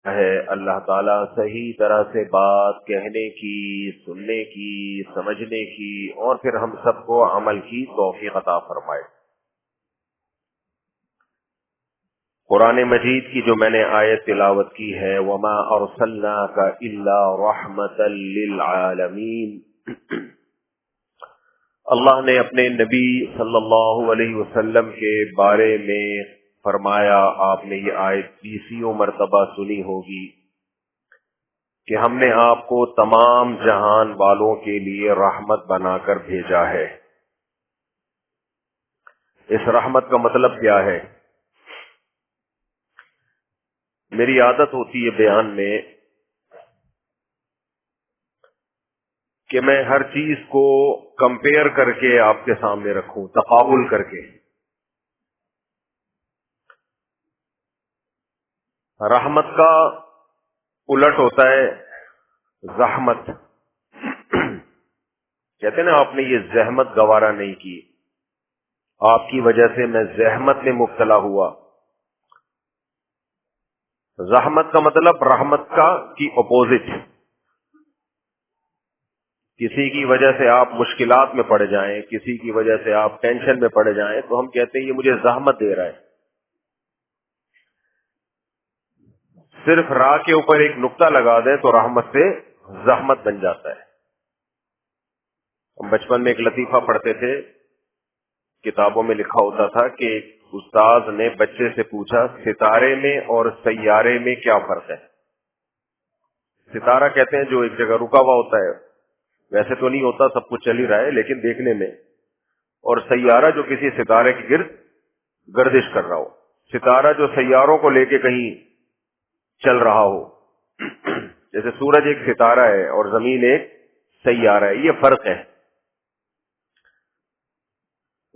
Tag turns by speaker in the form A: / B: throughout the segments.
A: ہے اللہ تعالیٰ صحیح طرح سے بات کہنے کی، سننے کی، سمجھنے کی اور پھر ہم سب کو عمل کی توفیق عطا فرمائے۔ قرآن مجید کی جو میں نے آیت تلاوت کی ہے وَمَا أَرْسَلْنَاكَ إِلَّا رَحْمَةً لِّلْعَالَمِينَ، اللہ نے اپنے نبی صلی اللہ علیہ وسلم کے بارے میں فرمایا، آپ نے یہ آیت 20 مرتبہ سنی ہوگی کہ ہم نے آپ کو تمام جہان والوں کے لیے رحمت بنا کر بھیجا ہے۔ اس رحمت کا مطلب کیا ہے؟ میری عادت ہوتی ہے بیان میں کہ میں ہر چیز کو کمپیئر کر کے آپ کے سامنے رکھوں، تقابل کر کے۔ رحمت کا الٹ ہوتا ہے زحمت۔ کہتے ہیں نا آپ نے یہ زحمت گوارا نہیں کی، آپ کی وجہ سے میں زحمت میں مبتلا ہوا۔ زحمت کا مطلب رحمت کا کی اپوزٹ۔ کسی کی وجہ سے آپ مشکلات میں پڑ جائیں، کسی کی وجہ سے آپ ٹینشن میں پڑ جائیں تو ہم کہتے ہیں یہ مجھے زحمت دے رہا ہے۔ صرف راہ کے اوپر ایک نقطہ لگا دیں تو رحمت سے زحمت بن جاتا ہے۔ ہم بچپن میں ایک لطیفہ پڑھتے تھے، کتابوں میں لکھا ہوتا تھا کہ استاذ نے بچے سے پوچھا ستارے میں اور سیارے میں کیا فرق ہے؟ ستارہ کہتے ہیں جو ایک جگہ رکا ہوا ہوتا ہے، ویسے تو نہیں ہوتا، سب کچھ چل ہی رہا ہے لیکن دیکھنے میں، اور سیارہ جو کسی ستارے کی گرد گردش کر رہا ہو، ستارہ جو سیاروں کو لے کے کہیں چل رہا ہو، جیسے سورج ایک ستارہ ہے اور زمین ایک سیارہ ہے، یہ فرق ہے۔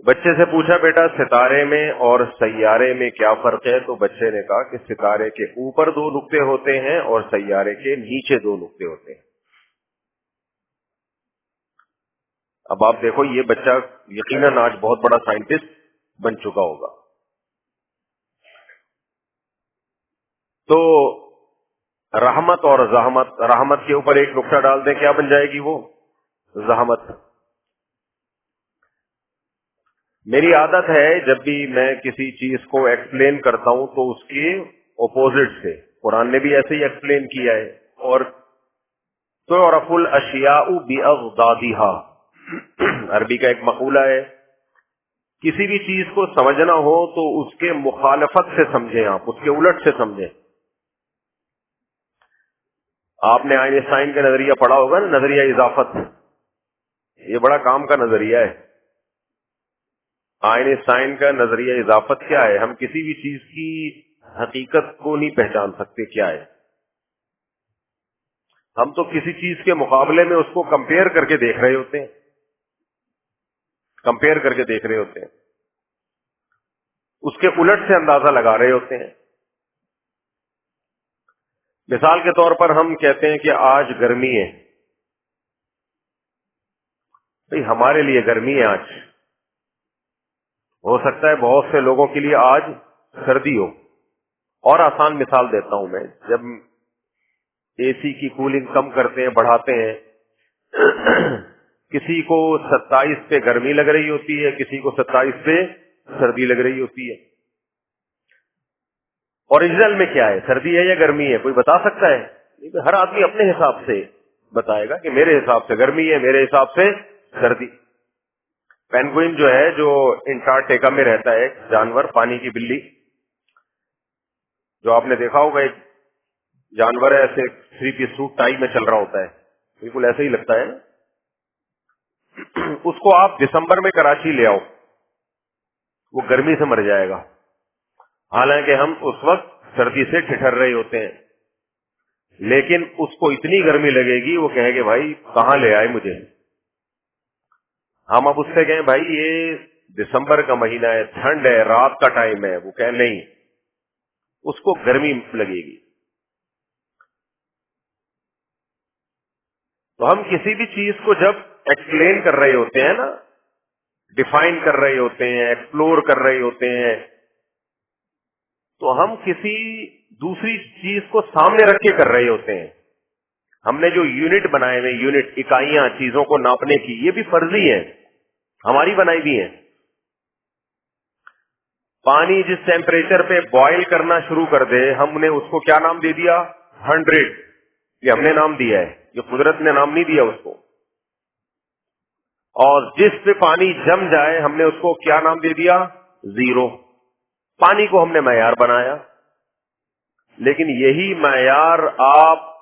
A: بچے سے پوچھا بیٹا ستارے میں اور سیارے میں کیا فرق ہے؟ تو بچے نے کہا کہ ستارے کے اوپر 2 نقطے ہوتے ہیں اور سیارے کے نیچے 2 نقطے ہوتے ہیں۔ اب آپ دیکھو یہ بچہ یقیناً آج بہت بڑا سائنٹسٹ بن چکا ہوگا۔ تو رحمت اور زحمت، رحمت کے اوپر ایک نقطہ ڈال دیں کیا بن جائے گی؟ وہ زحمت۔ میری عادت ہے جب بھی میں کسی چیز کو ایکسپلین کرتا ہوں تو اس کے اپوزٹ سے، قرآن نے بھی ایسے ہی ایکسپلین کیا ہے، اور تعرف الاشیاء باضدادها، عربی کا ایک مقولہ ہے، کسی بھی چیز کو سمجھنا ہو تو اس کے مخالفت سے سمجھیں، آپ اس کے الٹ سے سمجھیں۔ آپ نے آئنسٹائن سائن کا نظریہ پڑھا ہوگا نا، نظریہ اضافت، یہ بڑا کام کا نظریہ ہے۔ آئنسٹائن کا نظریہ اضافت کیا ہے؟ ہم کسی بھی چیز کی حقیقت کو نہیں پہچان سکتے کیا ہے، ہم تو کسی چیز کے مقابلے میں اس کو کمپیئر کر کے دیکھ رہے ہوتے ہیں، کمپیئر کر کے دیکھ رہے ہوتے ہیں، اس کے الٹ سے اندازہ لگا رہے ہوتے ہیں۔ مثال کے طور پر ہم کہتے ہیں کہ آج گرمی ہے، بھئی ہمارے لیے گرمی ہے آج، ہو سکتا ہے بہت سے لوگوں کے لیے آج سردی ہو۔ اور آسان مثال دیتا ہوں میں، جب اے سی کی کولنگ کم کرتے ہیں، بڑھاتے ہیں، کسی کو 27 پہ گرمی لگ رہی ہوتی ہے، کسی کو 27 پہ سردی لگ رہی ہوتی ہے۔ اوریجنل میں کیا ہے، سردی ہے یا گرمی ہے؟ کوئی بتا سکتا ہے؟ ہر آدمی اپنے حساب سے بتائے گا کہ میرے حساب سے گرمی ہے، میرے حساب سے سردی۔ پینگوئن جو ہے، جو انٹارکٹیکا میں رہتا ہے، ایک جانور، پانی کی بلی، جو آپ نے دیکھا ہوگا، ایک جانور ہے ایسے 3 پیس سوٹ ٹائی میں چل رہا ہوتا ہے، بالکل ایسے ہی لگتا ہے نا۔ اس کو آپ دسمبر میں کراچی لے آؤ، وہ گرمی سے مر جائے گا، حالانکہ ہم اس وقت سردی سے ٹھٹر رہے ہوتے ہیں، لیکن اس کو اتنی گرمی لگے گی وہ کہے گے بھائی کہاں لے آئے مجھے۔ ہم اب اس سے کہیں بھائی یہ دسمبر کا مہینہ ہے، ٹھنڈ ہے، رات کا ٹائم ہے، وہ کہے نہیں، اس کو گرمی لگے گی۔ تو ہم کسی بھی چیز کو جب ایکسپلین کر رہے ہوتے ہیں نا، ڈیفائن کر رہے ہوتے ہیں، ایکسپلور کر رہے ہوتے ہیں، تو ہم کسی دوسری چیز کو سامنے رکھ کے کر رہے ہوتے ہیں. ہم نے جو یونٹ بنائے ہوئے، یونٹ اکائیاں چیزوں کو ناپنے کی، یہ بھی فرضی ہیں، ہماری بنائی بھی ہیں. پانی جس ٹیمپریچر پہ بوائل کرنا شروع کر دے، ہم نے اس کو کیا نام دے دیا؟ 100. یہ ہم نے نام دیا ہے، یہ قدرت نے نام نہیں دیا اس کو. اور جس پہ پانی جم جائے ہم نے اس کو کیا نام دے دیا؟ 0. پانی کو ہم نے معیار بنایا. لیکن یہی معیار آپ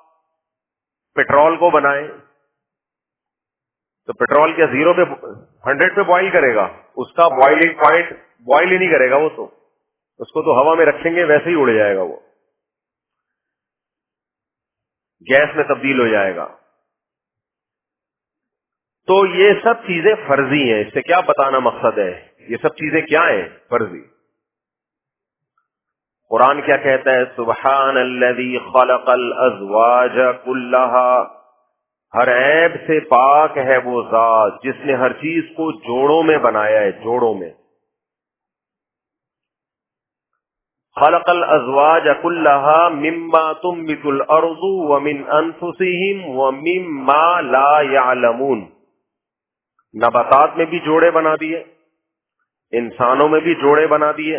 A: پیٹرول کو بنائیں تو پیٹرول کیا 0 پہ 100 پہ بوائل کرے گا؟ اس کا بوائلنگ پوائنٹ بوائل ہی نہیں کرے گا. وہ تو اس کو تو ہوا میں رکھیں گے ویسے ہی اڑ جائے گا، وہ گیس میں تبدیل ہو جائے گا. تو یہ سب چیزیں فرضی ہیں. اس سے کیا بتانا مقصد ہے؟ یہ سب چیزیں کیا ہیں؟ فرضی. قرآن کیا کہتا ہے؟ سبحان الذی خلق الازواج کلھا، ہر عیب سے پاک ہے وہ ذات جس نے ہر چیز کو جوڑوں میں بنایا ہے، جوڑوں میں. خلق الازواج کلھا مما تنبت الارض ومن انفسہم ومما لا يعلمون. نباتات میں بھی جوڑے بنا دیے، انسانوں میں بھی جوڑے بنا دیے،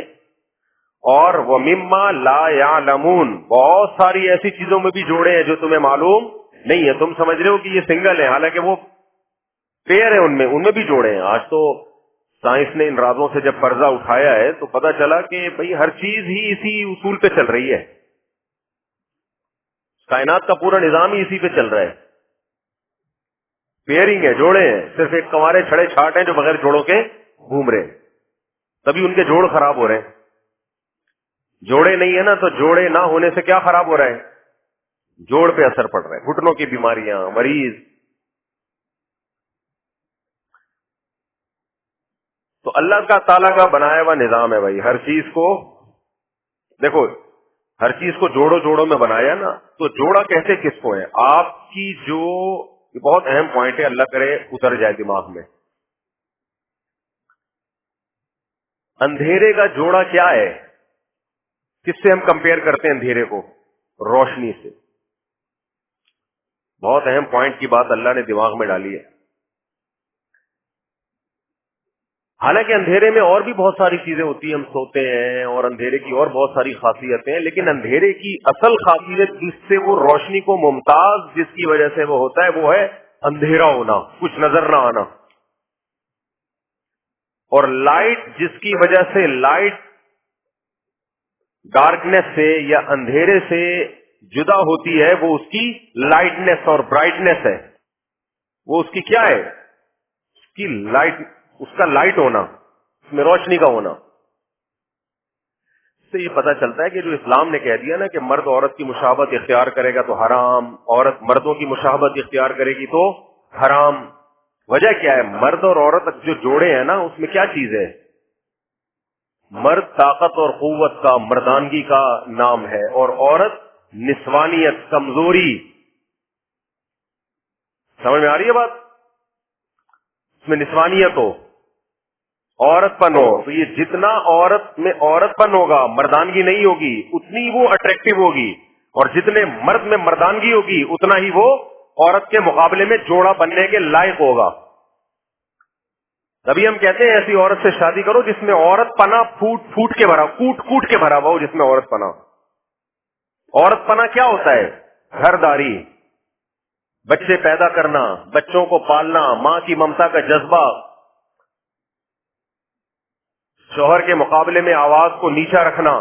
A: اور وَمِمَّا لَا يَعْلَمُونَ، بہت ساری ایسی چیزوں میں بھی جوڑے ہیں جو تمہیں معلوم نہیں ہے. تم سمجھ رہے ہو کہ یہ سنگل ہے، حالانکہ وہ پیئر ہے، ان میں بھی جوڑے ہیں. آج تو سائنس نے ان رازوں سے جب پردہ اٹھایا ہے تو پتا چلا کہ بھئی ہر چیز ہی اسی اصول پہ چل رہی ہے. کائنات کا پورا نظام ہی اسی پہ چل رہا ہے. پیئرنگ ہے، جوڑے ہیں. صرف ایک کنوارے چھڑے چھاٹ ہیں جو بغیر جوڑوں کے گھوم رہے ہیں، تبھی ان کے جوڑ خراب ہو رہے ہیں. جوڑے نہیں ہے نا تو جوڑے نہ ہونے سے کیا خراب ہو رہا ہے؟ جوڑ پہ اثر پڑ رہا ہے، گھٹنوں کی بیماریاں، مریض. تو اللہ کا تعالیٰ کا بنایا ہوا نظام ہے بھائی. ہر چیز کو دیکھو، ہر چیز کو جوڑوں جوڑوں میں بنایا نا. تو جوڑا کہتے کس کو ہے؟ آپ کی جو یہ بہت اہم پوائنٹ ہے، اللہ کرے اتر جائے دماغ میں. اندھیرے کا جوڑا کیا ہے؟ کس سے ہم کمپیئر کرتے ہیں اندھیرے کو؟ روشنی سے. بہت اہم پوائنٹ کی بات اللہ نے دماغ میں ڈالی ہے. حالانکہ اندھیرے میں اور بھی بہت ساری چیزیں ہوتی ہیں، ہم سوتے ہیں اور اندھیرے کی اور بہت ساری خاصیتیں ہیں، لیکن اندھیرے کی اصل خاصیت جس سے وہ روشنی کو ممتاز جس کی وجہ سے وہ ہوتا ہے وہ ہے اندھیرا ہونا، کچھ نظر نہ آنا. اور لائٹ جس کی وجہ سے لائٹ ڈارکنیس سے یا اندھیرے سے جدا ہوتی ہے، وہ اس کی لائٹنیس اور برائٹنیس ہے. وہ اس کی کیا ہے؟ اس کی لائٹ، اس کا لائٹ ہونا، اس میں روشنی کا ہونا. اس سے یہ پتہ چلتا ہے کہ جو اسلام نے کہہ دیا نا کہ مرد عورت کی مشابہت اختیار کرے گا تو حرام، عورت مردوں کی مشابہت اختیار کرے گی تو حرام. وجہ کیا ہے؟ مرد اور عورت جو جوڑے ہیں نا، اس میں کیا چیز ہے؟ مرد طاقت اور قوت کا، مردانگی کا نام ہے، اور عورت نسوانیت، کمزوری. سمجھ میں آ رہی ہے بات؟ اس میں نسوانیت ہو، عورت پن ہو. تو یہ جتنا عورت میں عورت پن ہوگا، مردانگی نہیں ہوگی، اتنی وہ اٹریکٹیو ہوگی. اور جتنے مرد میں مردانگی ہوگی اتنا ہی وہ عورت کے مقابلے میں جوڑا بننے کے لائق ہوگا. تبھی ہم کہتے ہیں ایسی عورت سے شادی کرو جس میں عورت پنا پھوٹ کے بھرا، کوٹ کے بھرا ہوا ہو، جس میں عورت پنا. عورت پنا کیا ہوتا ہے؟ گھر داری، بچے پیدا کرنا، بچوں کو پالنا، ماں کی ممتا کا جذبہ، شوہر کے مقابلے میں آواز کو نیچا رکھنا.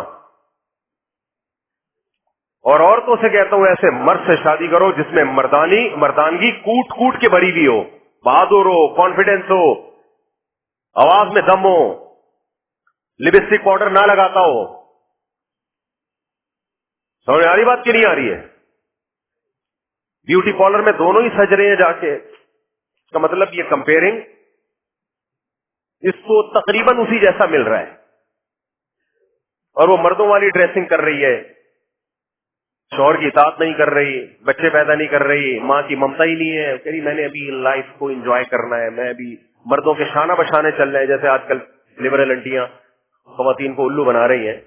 A: اور عورتوں سے کہتا ہوں ایسے مرد سے شادی کرو جس میں مردانگی کوٹ کے بھری بھی ہو، بہادر ہو، کانفیڈنس ہو، آواز میں دم ہو، لپسٹک پاؤڈر نہ لگاتا ہو. سمجھ آ رہی بات کی نہیں آ رہی ہے؟ بیوٹی پارلر میں دونوں ہی سج رہے ہیں جا کے. اس کا مطلب یہ کمپیئرنگ اس کو تقریباً اسی جیسا مل رہا ہے. اور وہ مردوں والی ڈریسنگ کر رہی ہے، شوہر کی اطاعت نہیں کر رہی، بچے پیدا نہیں کر رہی، ماں کی ممتا ہی نہیں ہے. کہہ رہی میں نے ابھی لائف کو انجوائے کرنا ہے، میں ابھی مردوں کے شانہ بشانے چل رہے ہیں، جیسے آج کل لبرل انٹیاں خواتین کو الو بنا رہی ہیں.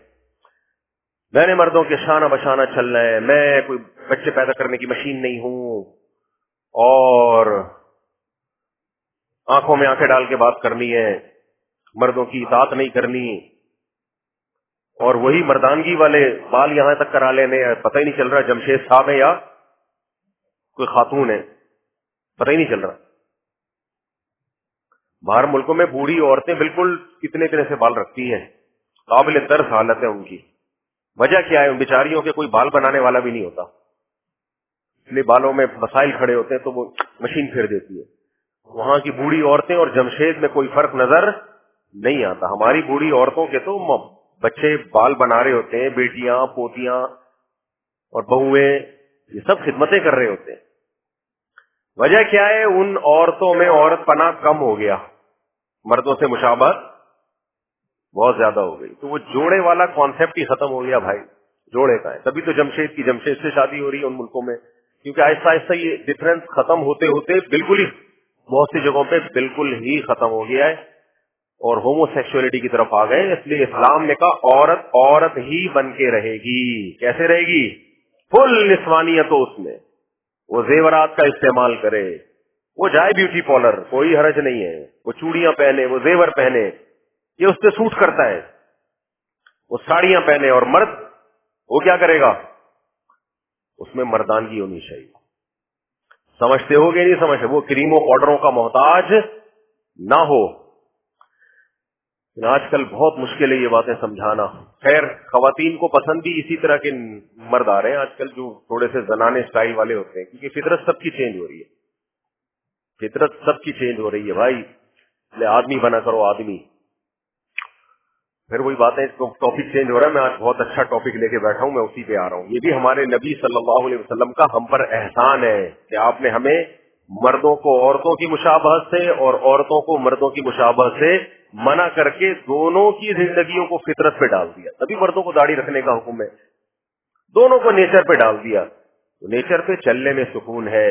A: میں نے مردوں کے شانہ بشانہ چلنا ہے، میں کوئی بچے پیدا کرنے کی مشین نہیں ہوں، اور آنکھوں میں آنکھیں ڈال کے بات کرنی ہے، مردوں کی اطاعت نہیں کرنی، اور وہی مردانگی والے بال یہاں تک کرا لینے، پتہ ہی نہیں چل رہا جمشید صاحب ہے یا کوئی خاتون ہے، پتہ ہی نہیں چل رہا۔ باہر ملکوں میں بوڑھی عورتیں بالکل اتنے سے بال رکھتی ہیں، قابل ترس حالت ہے ان کی۔ وجہ کیا ہے؟ ان بیچاریوں کے کوئی بال بنانے والا بھی نہیں ہوتا، اس لیے بالوں میں مسائل کھڑے ہوتے ہیں تو وہ مشین پھیر دیتی ہے۔ وہاں کی بوڑھی عورتیں اور جمشید میں کوئی فرق نظر نہیں آتا۔ ہماری بوڑھی عورتوں کے تو بچے بال بنا رہے ہوتے ہیں، بیٹیاں، پوتیاں اور بہویں، یہ سب خدمتیں کر رہے ہوتے ہیں۔ وجہ کیا ہے؟ ان عورتوں میں عورت پنا کم ہو گیا، مردوں سے مشابہت بہت زیادہ ہو گئی، تو وہ جوڑے والا کانسیپٹ ہی ختم ہو گیا بھائی۔ جوڑے کا ہے، تبھی تو جمشید سے شادی ہو رہی ہے ان ملکوں میں، کیونکہ آہستہ آہستہ یہ ڈفرینس ختم ہوتے ہوتے بالکل ہی بہت سی جگہوں پہ بالکل ہی ختم ہو گیا ہے، اور ہومو سیکسولیٹی کی طرف آ گئے۔ اس لیے اسلام نے کہا عورت عورت ہی بن کے رہے گی۔ کیسے رہے گی؟ فل نسوانیت ہو اس میں، وہ زیورات کا استعمال کرے، وہ جائے بیوٹی پارلر، کوئی حرج نہیں ہے، وہ چوڑیاں پہنے، وہ زیور پہنے، یہ اس پہ سوٹ کرتا ہے، وہ ساڑیاں پہنے، اور مرد وہ کیا کرے گا؟ اس میں مردانگی ہونی چاہیے۔ سمجھتے ہو گے نہیں سمجھتے؟ وہ کریموں پاؤڈروں کا محتاج نہ ہو۔ آج کل بہت مشکل ہے یہ باتیں سمجھانا۔ خیر، خواتین کو پسند بھی اسی طرح کے مرد آ رہے ہیں آج کل، جو تھوڑے سے زنانے اسٹائل والے ہوتے ہیں، کیونکہ فطرت سب کی چینج ہو رہی ہے، فطرت سب کی چینج ہو رہی ہے بھائی، اس لیے آدمی بنا کرو آدمی۔ پھر وہی باتیں، ٹاپک چینج ہو رہا ہے، میں آج بہت اچھا ٹاپک لے کے بیٹھا ہوں، میں اسی پہ آ رہا ہوں۔ یہ بھی ہمارے نبی صلی اللہ علیہ وسلم کا ہم پر احسان ہے کہ آپ نے ہمیں مردوں کو عورتوں کی مشابہت سے اور عورتوں کو مردوں کی مشابہت سے منع کر کے دونوں کی زندگیوں کو فطرت پہ ڈال دیا۔ تبھی مردوں کو داڑھی رکھنے کا حکم ہے، دونوں کو نیچر پہ ڈال دیا۔ تو نیچر پہ چلنے میں سکون ہے،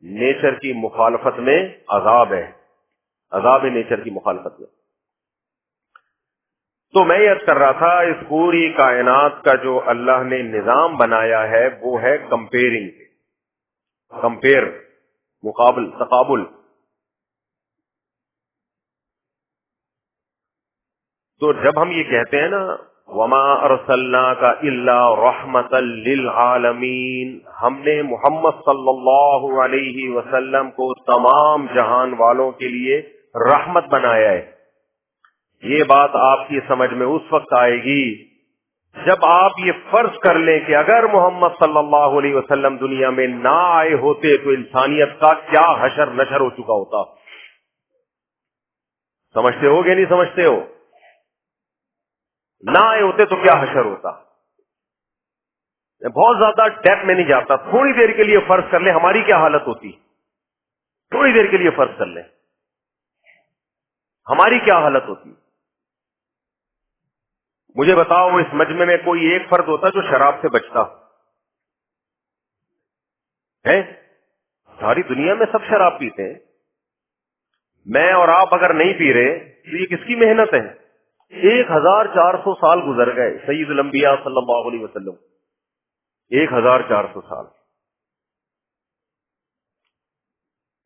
A: نیچر کی مخالفت میں عذاب ہے، عذاب ہے نیچر کی مخالفت میں۔ تو میں یہ عرض کر رہا تھا، اس پوری کائنات کا جو اللہ نے نظام بنایا ہے وہ ہے کمپیئرنگ، کمپیئر، مقابل، تقابل۔ تو جب ہم یہ کہتے ہیں نا وما ارسلناک الا رحمۃ للعالمین، ہم نے محمد صلی اللہ علیہ وسلم کو تمام جہان والوں کے لیے رحمت بنایا ہے، یہ بات آپ کی سمجھ میں اس وقت آئے گی جب آپ یہ فرض کر لیں کہ اگر محمد صلی اللہ علیہ وسلم دنیا میں نہ آئے ہوتے تو انسانیت کا کیا حشر نشر ہو چکا ہوتا۔ سمجھتے ہو گے نہیں سمجھتے ہو؟ نہ آئے ہوتے تو کیا حشر ہوتا۔ بہت زیادہ ڈیپ میں نہیں جاتا، تھوڑی دیر کے لیے فرض کر لیں ہماری کیا حالت ہوتی، تھوڑی دیر کے لیے فرض کر لیں ہماری کیا حالت ہوتی۔ مجھے بتاؤ اس مجمع میں کوئی ایک فرد ہوتا جو شراب سے بچتا ہے؟ ساری دنیا میں سب شراب پیتے ہیں، میں اور آپ اگر نہیں پی رہے تو یہ کس کی محنت ہے؟ 1400 سال گزر گئے سید الانبیاء صلی اللہ علیہ وسلم، 1400 سال،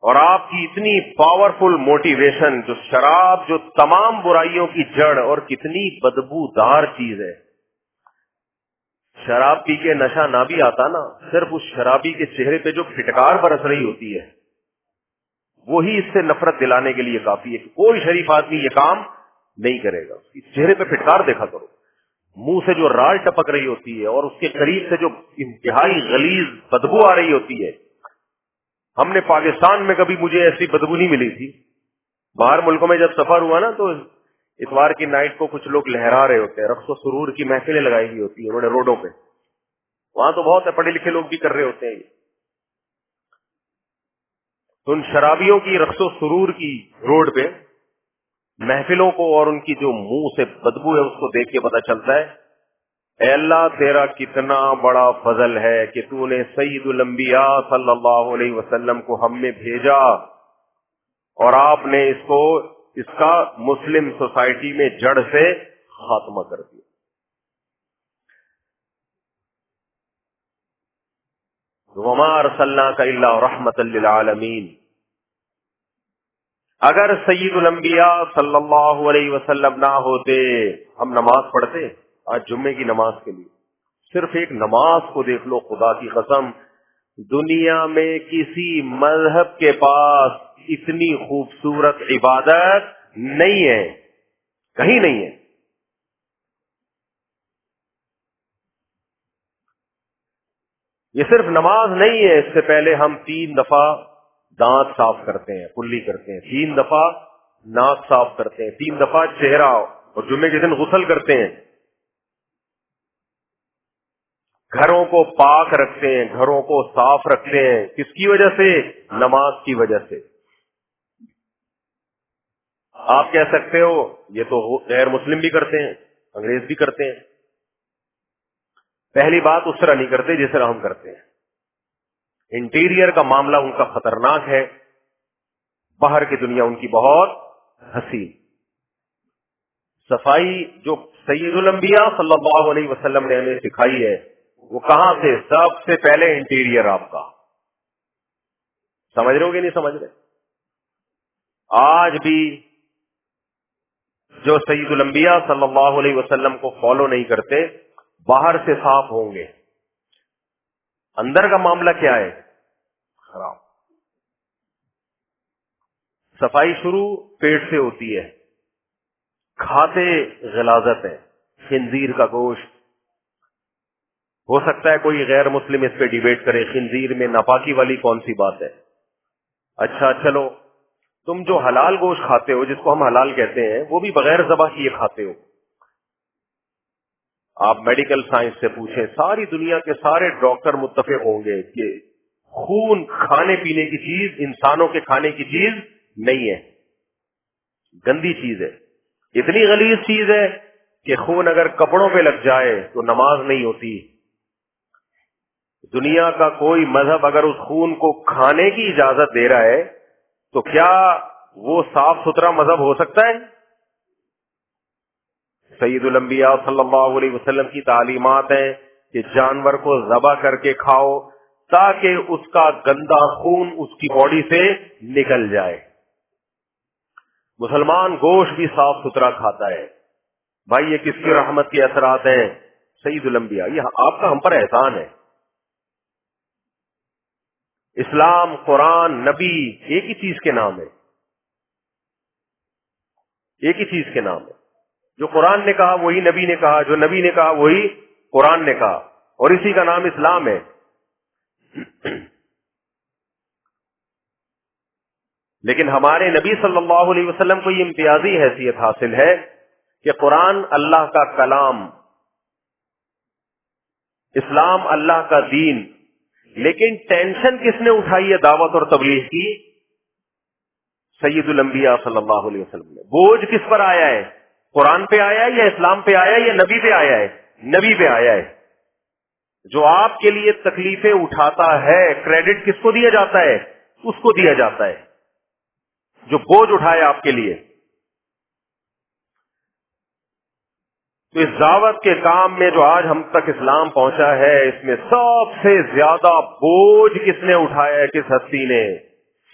A: اور آپ کی اتنی پاورفل موٹیویشن، جو شراب جو تمام برائیوں کی جڑ اور کتنی بدبودار چیز ہے۔ شراب پی کے نشہ نہ بھی آتا نا، صرف اس شرابی کے چہرے پہ جو پھٹکار برس رہی ہوتی ہے وہی اس سے نفرت دلانے کے لیے کافی ہے کہ کوئی شریف آدمی یہ کام نہیں کرے گا۔ اس چہرے پہ پھٹکار دیکھا کرو، منہ سے جو رال ٹپک رہی ہوتی ہے اور اس کے قریب سے جو انتہائی غلیظ بدبو آ رہی ہوتی ہے۔ ہم نے پاکستان میں کبھی مجھے ایسی بدبو نہیں ملی تھی، باہر ملکوں میں جب سفر ہوا نا تو اتوار کی نائٹ کو کچھ لوگ لہرا رہے ہوتے ہیں، رقص و سرور کی محفلیں لگائی ہوئی ہوتی ہیں انہوں نے روڈوں پہ، وہاں تو بہت ہے پڑھے لکھے لوگ بھی کر رہے ہوتے ہیں۔ تو ان شرابیوں کی رقص و سرور کی روڈ پہ محفلوں کو اور ان کی جو منہ سے بدبو ہے اس کو دیکھ کے پتہ چلتا ہے اے اللہ تیرا کتنا بڑا فضل ہے کہ تو نے سید الانبیاء صلی اللہ علیہ وسلم کو ہم نے بھیجا اور آپ نے اس کا مسلم سوسائٹی میں جڑ سے خاتمہ کر دیا۔ وما ارسلناک الا رحمۃ للعالمین. اگر سید الانبیاء صلی اللہ علیہ وسلم نہ ہوتے ہم نماز پڑھتے؟ آج جمعے کی نماز کے لیے صرف ایک نماز کو دیکھ لو، خدا کی قسم دنیا میں کسی مذہب کے پاس اتنی خوبصورت عبادت نہیں ہے، کہیں نہیں ہے. یہ صرف نماز نہیں ہے، اس سے پہلے ہم 3 دفعہ دانت صاف کرتے ہیں، کلی کرتے ہیں، 3 دفعہ ناک صاف کرتے ہیں، 3 دفعہ چہرہ، اور جمعے کے دن غسل کرتے ہیں. گھروں کو پاک رکھتے ہیں، گھروں کو صاف رکھتے ہیں. کس کی وجہ سے؟ نماز کی وجہ سے. آپ کہہ سکتے ہو یہ تو غیر مسلم بھی کرتے ہیں، انگریز بھی کرتے ہیں. پہلی بات اس طرح نہیں کرتے جس طرح ہم کرتے ہیں. انٹیریئر کا معاملہ ان کا خطرناک ہے، باہر کی دنیا ان کی بہت حسین. صفائی جو سید الانبیاء صلی اللہ علیہ وسلم نے ہمیں سکھائی ہے وہ کہاں سے؟ سب سے پہلے انٹیریئر آپ کا. سمجھ رہے ہو کہ نہیں سمجھ رہے؟ آج بھی جو سید الانبیاء صلی اللہ علیہ وسلم کو فالو نہیں کرتے باہر سے صاف ہوں گے، اندر کا معاملہ کیا ہے؟ خراب. صفائی شروع پیٹ سے ہوتی ہے. کھاتے غلاظت ہے، خنزیر کا گوشت. ہو سکتا ہے کوئی غیر مسلم اس پہ ڈیبیٹ کرے، خنزیر میں ناپاکی والی کون سی بات ہے؟ اچھا چلو، تم جو حلال گوشت کھاتے ہو، جس کو ہم حلال کہتے ہیں، وہ بھی بغیر ذبح کیے کھاتے ہو. آپ میڈیکل سائنس سے پوچھیں، ساری دنیا کے سارے ڈاکٹر متفق ہوں گے کہ خون کھانے پینے کی چیز، انسانوں کے کھانے کی چیز نہیں ہے، گندی چیز ہے. اتنی غلیظ چیز ہے کہ خون اگر کپڑوں پہ لگ جائے تو نماز نہیں ہوتی. دنیا کا کوئی مذہب اگر اس خون کو کھانے کی اجازت دے رہا ہے تو کیا وہ صاف ستھرا مذہب ہو سکتا ہے؟ سید الانبیاء صلی اللہ علیہ وسلم کی تعلیمات ہیں کہ جانور کو ذبح کر کے کھاؤ تاکہ اس کا گندا خون اس کی باڈی سے نکل جائے. مسلمان گوشت بھی صاف ستھرا کھاتا ہے. بھائی یہ کس کی رحمت کے اثرات ہیں؟ سید الانبیاء. یہ آپ کا ہم پر احسان ہے. اسلام، قرآن، نبی ایک ہی چیز کے نام ہے، ایک ہی چیز کے نام ہے. جو قرآن نے کہا وہی نبی نے کہا، جو نبی نے کہا وہی قرآن نے کہا، اور اسی کا نام اسلام ہے. لیکن ہمارے نبی صلی اللہ علیہ وسلم کو یہ امتیازی حیثیت حاصل ہے کہ قرآن اللہ کا کلام، اسلام اللہ کا دین. لیکن ٹینشن کس نے اٹھائی ہے دعوت اور تبلیغ کی؟ سید الانبیاء صلی اللہ علیہ وسلم نے. بوجھ کس پر آیا ہے؟ قرآن پہ آیا ہے یا اسلام پہ آیا ہے یا نبی پہ آیا ہے؟ نبی پہ آیا ہے. جو آپ کے لیے تکلیفیں اٹھاتا ہے کریڈٹ کس کو دیا جاتا ہے؟ اس کو دیا جاتا ہے جو بوجھ اٹھائے آپ کے لیے. تو اس دعوت کے کام میں جو آج ہم تک اسلام پہنچا ہے، اس میں سب سے زیادہ بوجھ کس نے اٹھایا ہے؟ کس ہستی نے؟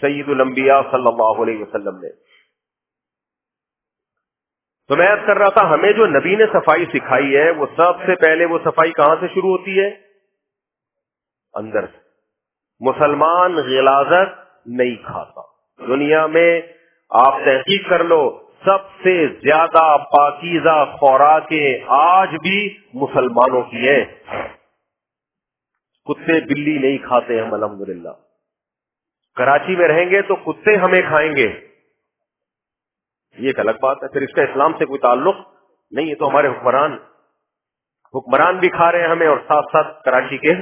A: سید الانبیاء صلی اللہ علیہ وسلم نے. تو میں عرض کر رہا تھا ہمیں جو نبی نے صفائی سکھائی ہے وہ سب سے پہلے وہ صفائی کہاں سے شروع ہوتی ہے؟ اندر سے. مسلمان غلاظت نہیں کھاتا. دنیا میں آپ تحقیق کر لو، سب سے زیادہ پاکیزہ خوراکیں آج بھی مسلمانوں کی ہیں. کتے بلی نہیں کھاتے ہم الحمدللہ. کراچی میں رہیں گے تو کتے ہمیں کھائیں گے، یہ ایک الگ بات ہے. پھر اس کا اسلام سے کوئی تعلق نہیں ہے. تو ہمارے حکمران بھی کھا رہے ہیں ہمیں، اور ساتھ ساتھ کراچی کے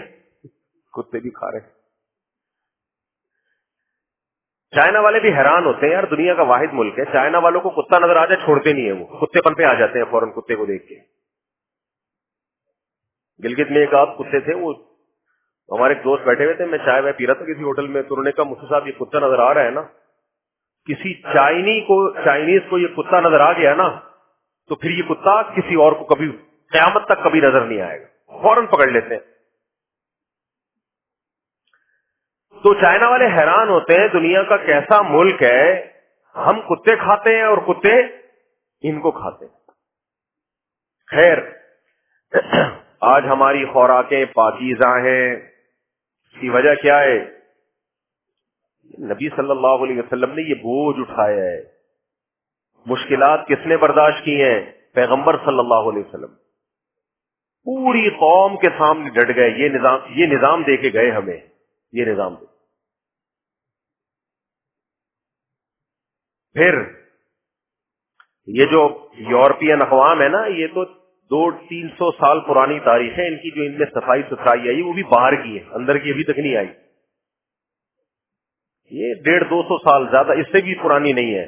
A: کتے بھی کھا رہے ہیں. چائنا والے بھی حیران ہوتے ہیں، یار دنیا کا واحد ملک ہے، چائنا والوں کو کتا نظر آ جائے چھوڑتے نہیں ہیں، وہ کتے پن پہ آ جاتے ہیں فوراً کتے کو دیکھ کے. گلگت میں ایک آدھ کتے تھے، وہ ہمارے ایک دوست بیٹھے ہوئے تھے، میں چائے وائے پی رہا تھا کسی ہوٹل میں، تو انہوں نے کہا مفتی صاحب یہ کتا نظر آ رہا ہے نا، کسی چائنیز کو یہ کتا نظر آ گیا نا تو پھر یہ کتا کسی اور کو کبھی قیامت تک کبھی نظر نہیں آئے گا، فوراً پکڑ لیتے ہیں. تو چائنا والے حیران ہوتے ہیں دنیا کا کیسا ملک ہے، ہم کتے کھاتے ہیں اور کتے ان کو کھاتے ہیں۔ خیر، آج ہماری خوراکیں پاکیزہ ہیں، اس کی وجہ کیا ہے؟ نبی صلی اللہ علیہ وسلم نے یہ بوجھ اٹھایا ہے۔ مشکلات کس نے برداشت کی ہیں؟ پیغمبر صلی اللہ علیہ وسلم پوری قوم کے سامنے ڈٹ گئے، یہ نظام دے کے گئے ہمیں، یہ نظام دے۔ پھر یہ جو یورپین اقوام ہے نا، یہ تو 200-300 سال پرانی تاریخ ہے ان کی، جو ان میں صفائی ستھرائی آئی وہ بھی باہر کی ہے، اندر کی ابھی تک نہیں آئی۔ یہ 150-200 سال، زیادہ اس سے بھی پرانی نہیں ہے،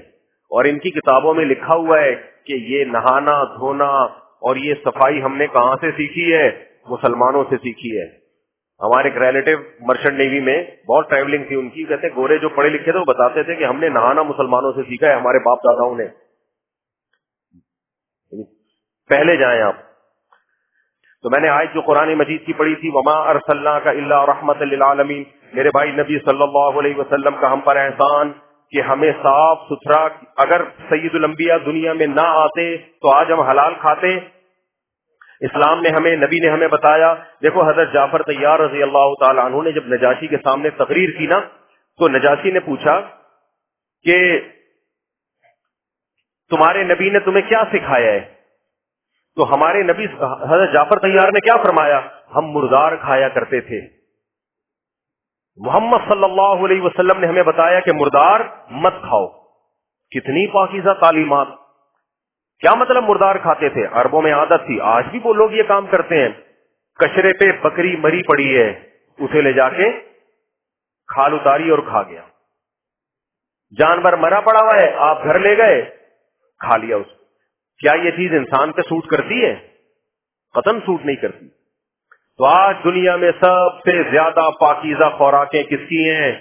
A: اور ان کی کتابوں میں لکھا ہوا ہے کہ یہ نہانا دھونا اور یہ صفائی ہم نے کہاں سے سیکھی ہے؟ مسلمانوں سے سیکھی ہے۔ ہمارے ایک ریلیٹو مرچنٹ نیوی میں بہت ٹریولنگ تھی ان کی، کہتے ہیں گورے جو پڑھے لکھے تھے وہ بتاتے تھے کہ ہم نے نہانا مسلمانوں سے سیکھا ہے، ہمارے باپ داداؤں نے۔ پہلے جائیں آپ۔ تو میں نے آیت جو قرآن مجید کی پڑھی تھی، وما ارسلناک الا رحمۃ للعالمین، میرے بھائی نبی صلی اللہ علیہ وسلم کا ہم پر احسان کہ ہمیں صاف ستھرا، اگر سید الانبیاء دنیا میں نہ آتے تو آج ہم حلال کھاتے۔ اسلام نے ہمیں، نبی نے ہمیں بتایا۔ دیکھو حضرت جعفر طیار رضی اللہ تعالی عنہ نے جب نجاشی کے سامنے تقریر کی نا، تو نجاشی نے پوچھا کہ تمہارے نبی نے تمہیں کیا سکھایا ہے؟ تو ہمارے نبی حضرت جعفر طیار نے کیا فرمایا؟ ہم مردار کھایا کرتے تھے۔ محمد صلی اللہ علیہ وسلم نے ہمیں بتایا کہ مردار مت کھاؤ۔ کتنی پاکیزہ تعلیمات! کیا مطلب مردار کھاتے تھے؟ عربوں میں عادت تھی، آج بھی وہ لوگ یہ کام کرتے ہیں، کچرے پہ بکری مری پڑی ہے، اسے لے جا کے کھال اتاری اور کھا گیا۔ جانور مرا پڑا ہوا ہے، آپ گھر لے گئے، کھا لیا اس کو۔ کیا یہ چیز انسان پہ سوٹ کرتی ہے؟ قطعاً سوٹ نہیں کرتی۔ تو آج دنیا میں سب سے زیادہ پاکیزہ خوراکیں کس کی ہیں؟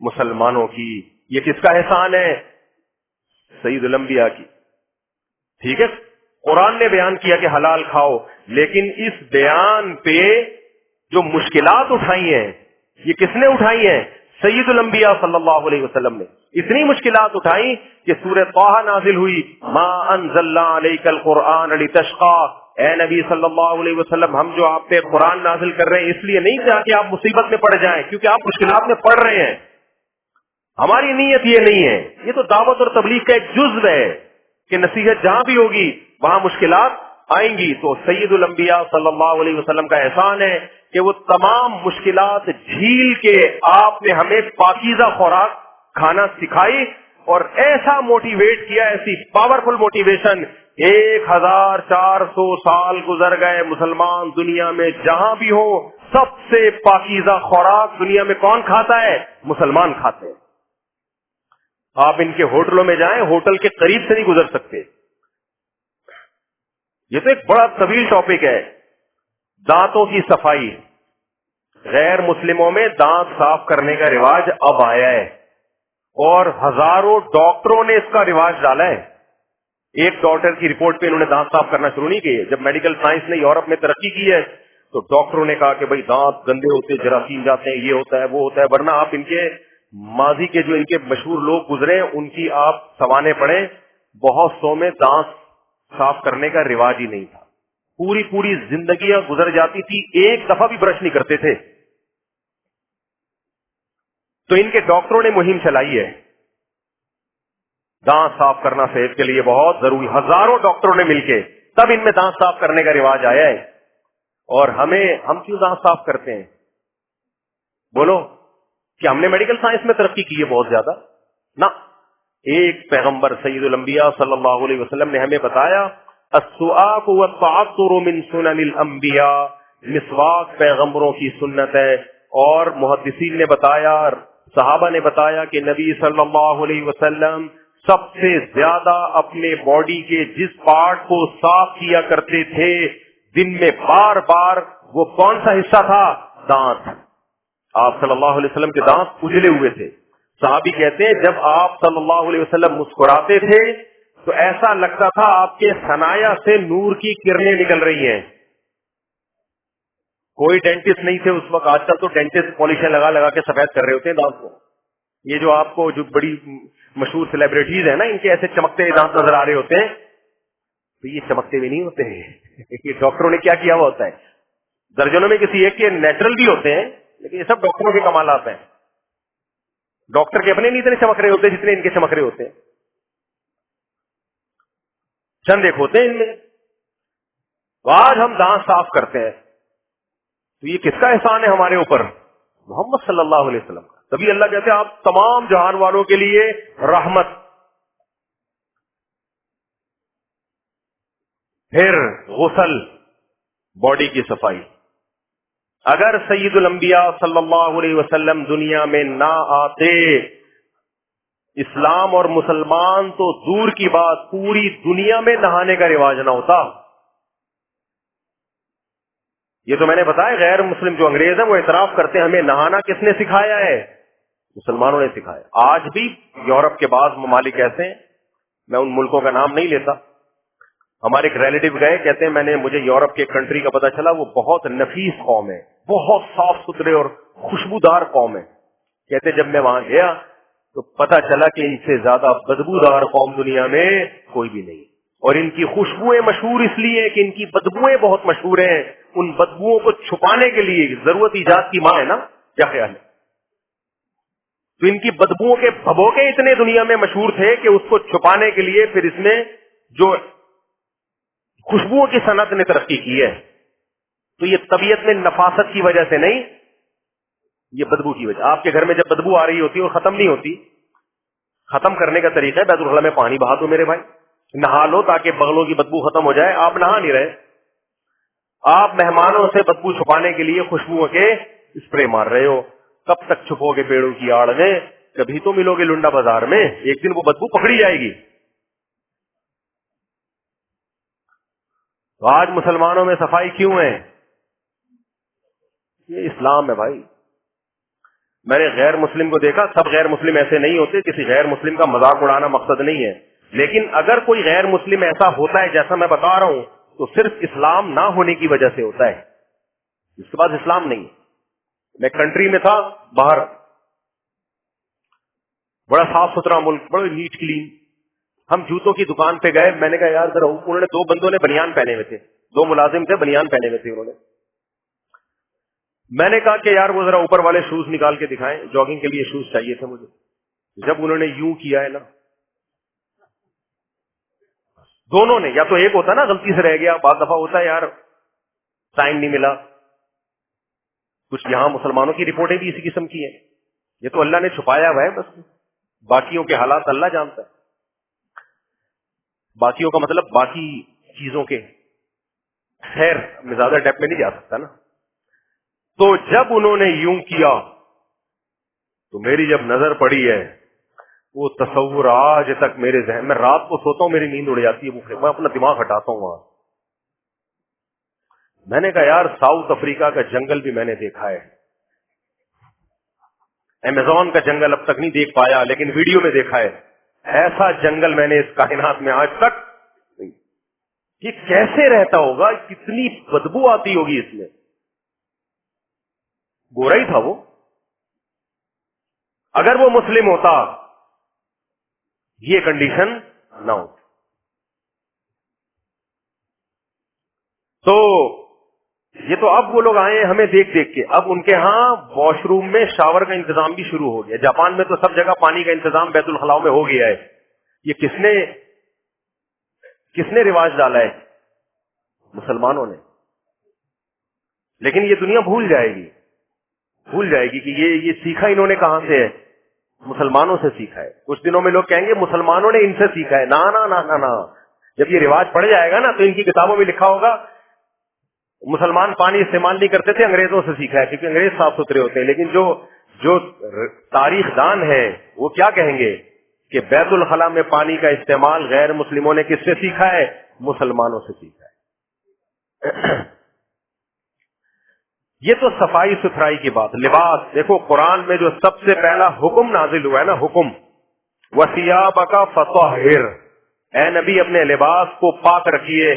A: مسلمانوں کی۔ یہ کس کا احسان ہے؟ سید الانبیاء کی۔ ٹھیک ہے، قرآن نے بیان کیا کہ حلال کھاؤ، لیکن اس بیان پہ جو مشکلات اٹھائی ہیں، یہ کس نے اٹھائی ہیں؟ سید الانبیاء صلی اللہ علیہ وسلم نے۔ اتنی مشکلات اٹھائی کہ سورہ طٰہٰ نازل ہوئی، ما انزلنا علیک القرآن لتشقی، اے نبی صلی اللہ علیہ وسلم، ہم جو آپ پہ قرآن نازل کر رہے ہیں اس لیے نہیں تھا کہ آپ مصیبت میں پڑ جائیں، کیونکہ آپ مشکلات میں پڑ رہے ہیں۔ ہماری نیت یہ نہیں ہے، یہ تو دعوت اور تبلیغ کا ایک جزو ہے کہ نصیحت جہاں بھی ہوگی وہاں مشکلات آئیں گی۔ تو سید الانبیاء صلی اللہ علیہ وسلم کا احسان ہے کہ وہ تمام مشکلات جھیل کے آپ نے ہمیں پاکیزہ خوراک کھانا سکھائی، اور ایسا موٹیویٹ کیا، ایسی پاورفل موٹیویشن۔ 1400 سال گزر گئے، مسلمان دنیا میں جہاں بھی ہو سب سے پاکیزہ خوراک دنیا میں کون کھاتا ہے؟ مسلمان کھاتے ہیں۔ آپ ان کے ہوٹلوں میں جائیں، ہوٹل کے قریب سے نہیں گزر سکتے۔ یہ تو ایک بڑا طویل ٹاپک ہے۔ دانتوں کی صفائی، غیر مسلموں میں دانت صاف کرنے کا رواج اب آیا ہے، اور ہزاروں ڈاکٹروں نے اس کا رواج ڈالا ہے۔ ایک ڈاکٹر کی رپورٹ پہ انہوں نے دانت صاف کرنا شروع نہیں کیے۔ جب میڈیکل سائنس نے یورپ میں ترقی کی ہے تو ڈاکٹروں نے کہا کہ بھائی دانت گندے ہوتے، جراثیم جاتے ہیں، یہ ہوتا ہے وہ ہوتا ہے، ورنہ آپ ان کے ماضی کے جو ان کے مشہور لوگ گزرے ان کی آپ سوانے پڑھیں، بہت سو میں دانت صاف کرنے کا رواج ہی نہیں تھا۔ پوری زندگیاں گزر جاتی تھی، ایک دفعہ بھی برش نہیں کرتے تھے۔ تو ان کے ڈاکٹروں نے مہم چلائی ہے، دانت صاف کرنا صحت کے لیے بہت ضروری۔ ہزاروں ڈاکٹروں نے مل کے تب ان میں دانت صاف کرنے کا رواج آیا ہے۔ اور ہم کیوں دانت صاف کرتے ہیں؟ بولو، کہ ہم نے میڈیکل سائنس میں ترقی کی ہے بہت زیادہ؟ نہ، ایک پیغمبر سید الانبیاء صلی اللہ علیہ وسلم نے ہمیں بتایا، السواک والتعطر من سنن الانبیاء، مسواک پیغمبروں کی سنت ہے۔ اور محدثین نے بتایا، صحابہ نے بتایا کہ نبی صلی اللہ علیہ وسلم سب سے زیادہ اپنے باڈی کے جس پارٹ کو صاف کیا کرتے تھے دن میں بار بار، وہ کون سا حصہ تھا؟ دانت۔ آپ صلی اللہ علیہ وسلم کے دانت اجلے ہوئے تھے۔ صحابی کہتے ہیں جب آپ صلی اللہ علیہ وسلم مسکراتے تھے تو ایسا لگتا تھا آپ کے ثنایا سے نور کی کرنیں نکل رہی ہیں۔ کوئی ڈینٹسٹ نہیں تھے اس وقت. آج کل تو ڈینٹسٹ پالشیں لگا لگا کے سفید کر رہے ہوتے ہیں دانت کو. یہ جو آپ کو جو بڑی مشہور سیلیبریٹیز ہیں نا، ان کے ایسے چمکتے دانت نظر آ رہے ہوتے ہیں، تو یہ چمکتے بھی نہیں ہوتے ہیں. یہ ڈاکٹروں نے کیا کیا ہوا ہوتا ہے. درجنوں میں کسی ایک کے نیچرل بھی ہوتے ہیں، لیکن یہ سب ڈاکٹروں کے کمالات ہیں. ڈاکٹر کے اپنے نہیں اتنے چمک رہے ہوتے جتنے ان کے چمک رہے ہوتے ہیں. چند ایک ہوتے ہیں ان میں. آج ہم دانت صاف کرتے ہیں تو یہ کس کا احسان ہے ہمارے اوپر؟ محمد صلی اللہ علیہ وسلم کا. تبھی اللہ کہتے ہیں آپ تمام جہان والوں کے لیے رحمت. پھر غسل، باڈی کی صفائی. اگر سید الانبیاء صلی اللہ علیہ وسلم دنیا میں نہ آتے، اسلام اور مسلمان تو دور کی بات، پوری دنیا میں نہانے کا رواج نہ ہوتا. یہ تو میں نے بتایا، غیر مسلم جو انگریز ہیں وہ اعتراف کرتے ہیں ہمیں نہانا کس نے سکھایا ہے؟ مسلمانوں نے سکھایا. آج بھی یورپ کے بعض ممالک ایسے ہیں، میں ان ملکوں کا نام نہیں لیتا. ہمارے ایک ریلیٹو گئے، کہتے ہیں مجھے یورپ کے کنٹری کا پتا چلا، وہ بہت نفیس قوم ہے، بہت صاف ستھرے اور خوشبودار قوم ہے. کہتے جب میں وہاں گیا تو پتا چلا کہ ان سے زیادہ بدبودار قوم دنیا میں کوئی بھی نہیں. اور ان کی خوشبوئیں مشہور اس لیے کہ ان کی بدبوئیں بہت مشہور ہیں. ان بدبوؤں کو چھپانے کے لیے ضرورت ایجاد کی ماں ہے نا، کیا خیال ہے؟ تو ان کی بدبوؤں کے بھبوکے اتنے دنیا میں مشہور تھے کہ اس کو چھپانے کے لیے پھر اس میں جو خوشبوؤں کی صنعت نے ترقی کی ہے. تو یہ طبیعت میں نفاست کی وجہ سے نہیں، یہ بدبو کی وجہ. آپ کے گھر میں جب بدبو آ رہی ہوتی ہے اور ختم نہیں ہوتی، ختم کرنے کا طریقہ ہے بیت الخلا میں پانی بہا دو میرے بھائی، نہا لو تاکہ بغلوں کی بدبو ختم ہو جائے. آپ نہا نہیں رہے، آپ مہمانوں سے بدبو چھپانے کے لیے خوشبوؤں کے اسپرے مار رہے ہو. کب تک چھپو گے پیڑوں کی آڑ میں؟ کبھی تو ملو گے لنڈا بازار میں، ایک دن وہ بدبو پکڑی جائے گی. تو آج مسلمانوں میں صفائی کیوں ہے؟ یہ اسلام ہے بھائی. میں نے غیر مسلم کو دیکھا، سب غیر مسلم ایسے نہیں ہوتے، کسی غیر مسلم کا مذاق اڑانا مقصد نہیں ہے. لیکن اگر کوئی غیر مسلم ایسا ہوتا ہے جیسا میں بتا رہا ہوں تو صرف اسلام نہ ہونے کی وجہ سے ہوتا ہے، اس کے بعد اسلام نہیں. میں کنٹری میں تھا باہر، بڑا صاف ستھرا ملک، بڑا نیٹ کلین. ہم جوتوں کی دکان پہ گئے، میں نے کہا یار ذرا، انہوں نے دو بندوں نے بنیان پہنے ہوئے تھے، دو ملازم تھے بنیان پہنے ہوئے تھے انہوں نے. میں نے کہا کہ یار وہ ذرا اوپر والے شوز نکال کے دکھائیں، جاگنگ کے لیے شوز چاہیے تھے مجھے. جب انہوں نے یوں کیا ہے نا، دونوں نے، یا تو ایک ہوتا نا غلطی سے رہ گیا، بعض دفعہ ہوتا ہے یار ٹائم نہیں ملا. کچھ یہاں مسلمانوں کی رپورٹیں بھی اسی قسم کی ہیں. یہ تو اللہ نے چھپایا ہوا ہے، بس باقیوں کے حالات اللہ جانتا ہے. باقیوں کا مطلب باقی چیزوں کے. خیر میں زیادہ ڈیپ میں نہیں جا سکتا نا. تو جب انہوں نے یوں کیا تو میری جب نظر پڑی ہے، وہ تصور آج تک میرے ذہن میں، رات کو سوتا ہوں میری نیند اڑ جاتی ہے، میں اپنا دماغ ہٹاتا ہوں وہاں. میں نے کہا یار ساؤتھ افریقہ کا جنگل بھی میں نے دیکھا ہے، ایمیزون کا جنگل اب تک نہیں دیکھ پایا لیکن ویڈیو میں دیکھا ہے. ایسا جنگل میں نے اس کائنات میں آج تک نہیں. یہ کیسے رہتا ہوگا؟ کتنی بدبو آتی ہوگی اس میں. گورا ہی تھا وہ. اگر وہ مسلم ہوتا یہ کنڈیشن نہ ہوتی. تو یہ تو اب وہ لوگ آئے ہیں ہمیں دیکھ دیکھ کے. اب ان کے ہاں واش روم میں شاور کا انتظام بھی شروع ہو گیا. جاپان میں تو سب جگہ پانی کا انتظام بیت الخلاؤں میں ہو گیا ہے. یہ کس نے رواج ڈالا ہے؟ مسلمانوں نے. لیکن یہ دنیا بھول جائے گی کہ یہ سیکھا انہوں نے کہاں سے ہے؟ مسلمانوں سے سیکھا ہے. کچھ دنوں میں لوگ کہیں گے مسلمانوں نے ان سے سیکھا ہے. نا نا نا نا نا. جب یہ رواج پڑ جائے گا نا تو ان کی کتابوں میں لکھا ہوگا مسلمان پانی استعمال نہیں کرتے تھے، انگریزوں سے سیکھا ہے، کیونکہ انگریز صاف ستھرے ہوتے ہیں. لیکن جو تاریخ دان ہے وہ کیا کہیں گے کہ بیت الخلا میں پانی کا استعمال غیر مسلموں نے کس سے سیکھا ہے؟ مسلمانوں سے سیکھا ہے. یہ تو صفائی ستھرائی کی بات. لباس دیکھو، قرآن میں جو سب سے پہلا حکم نازل ہوا ہے نا، حکم وَثِيَابَكَ فَطَهِّرْ، اے نبی اپنے لباس کو پاک رکھیے.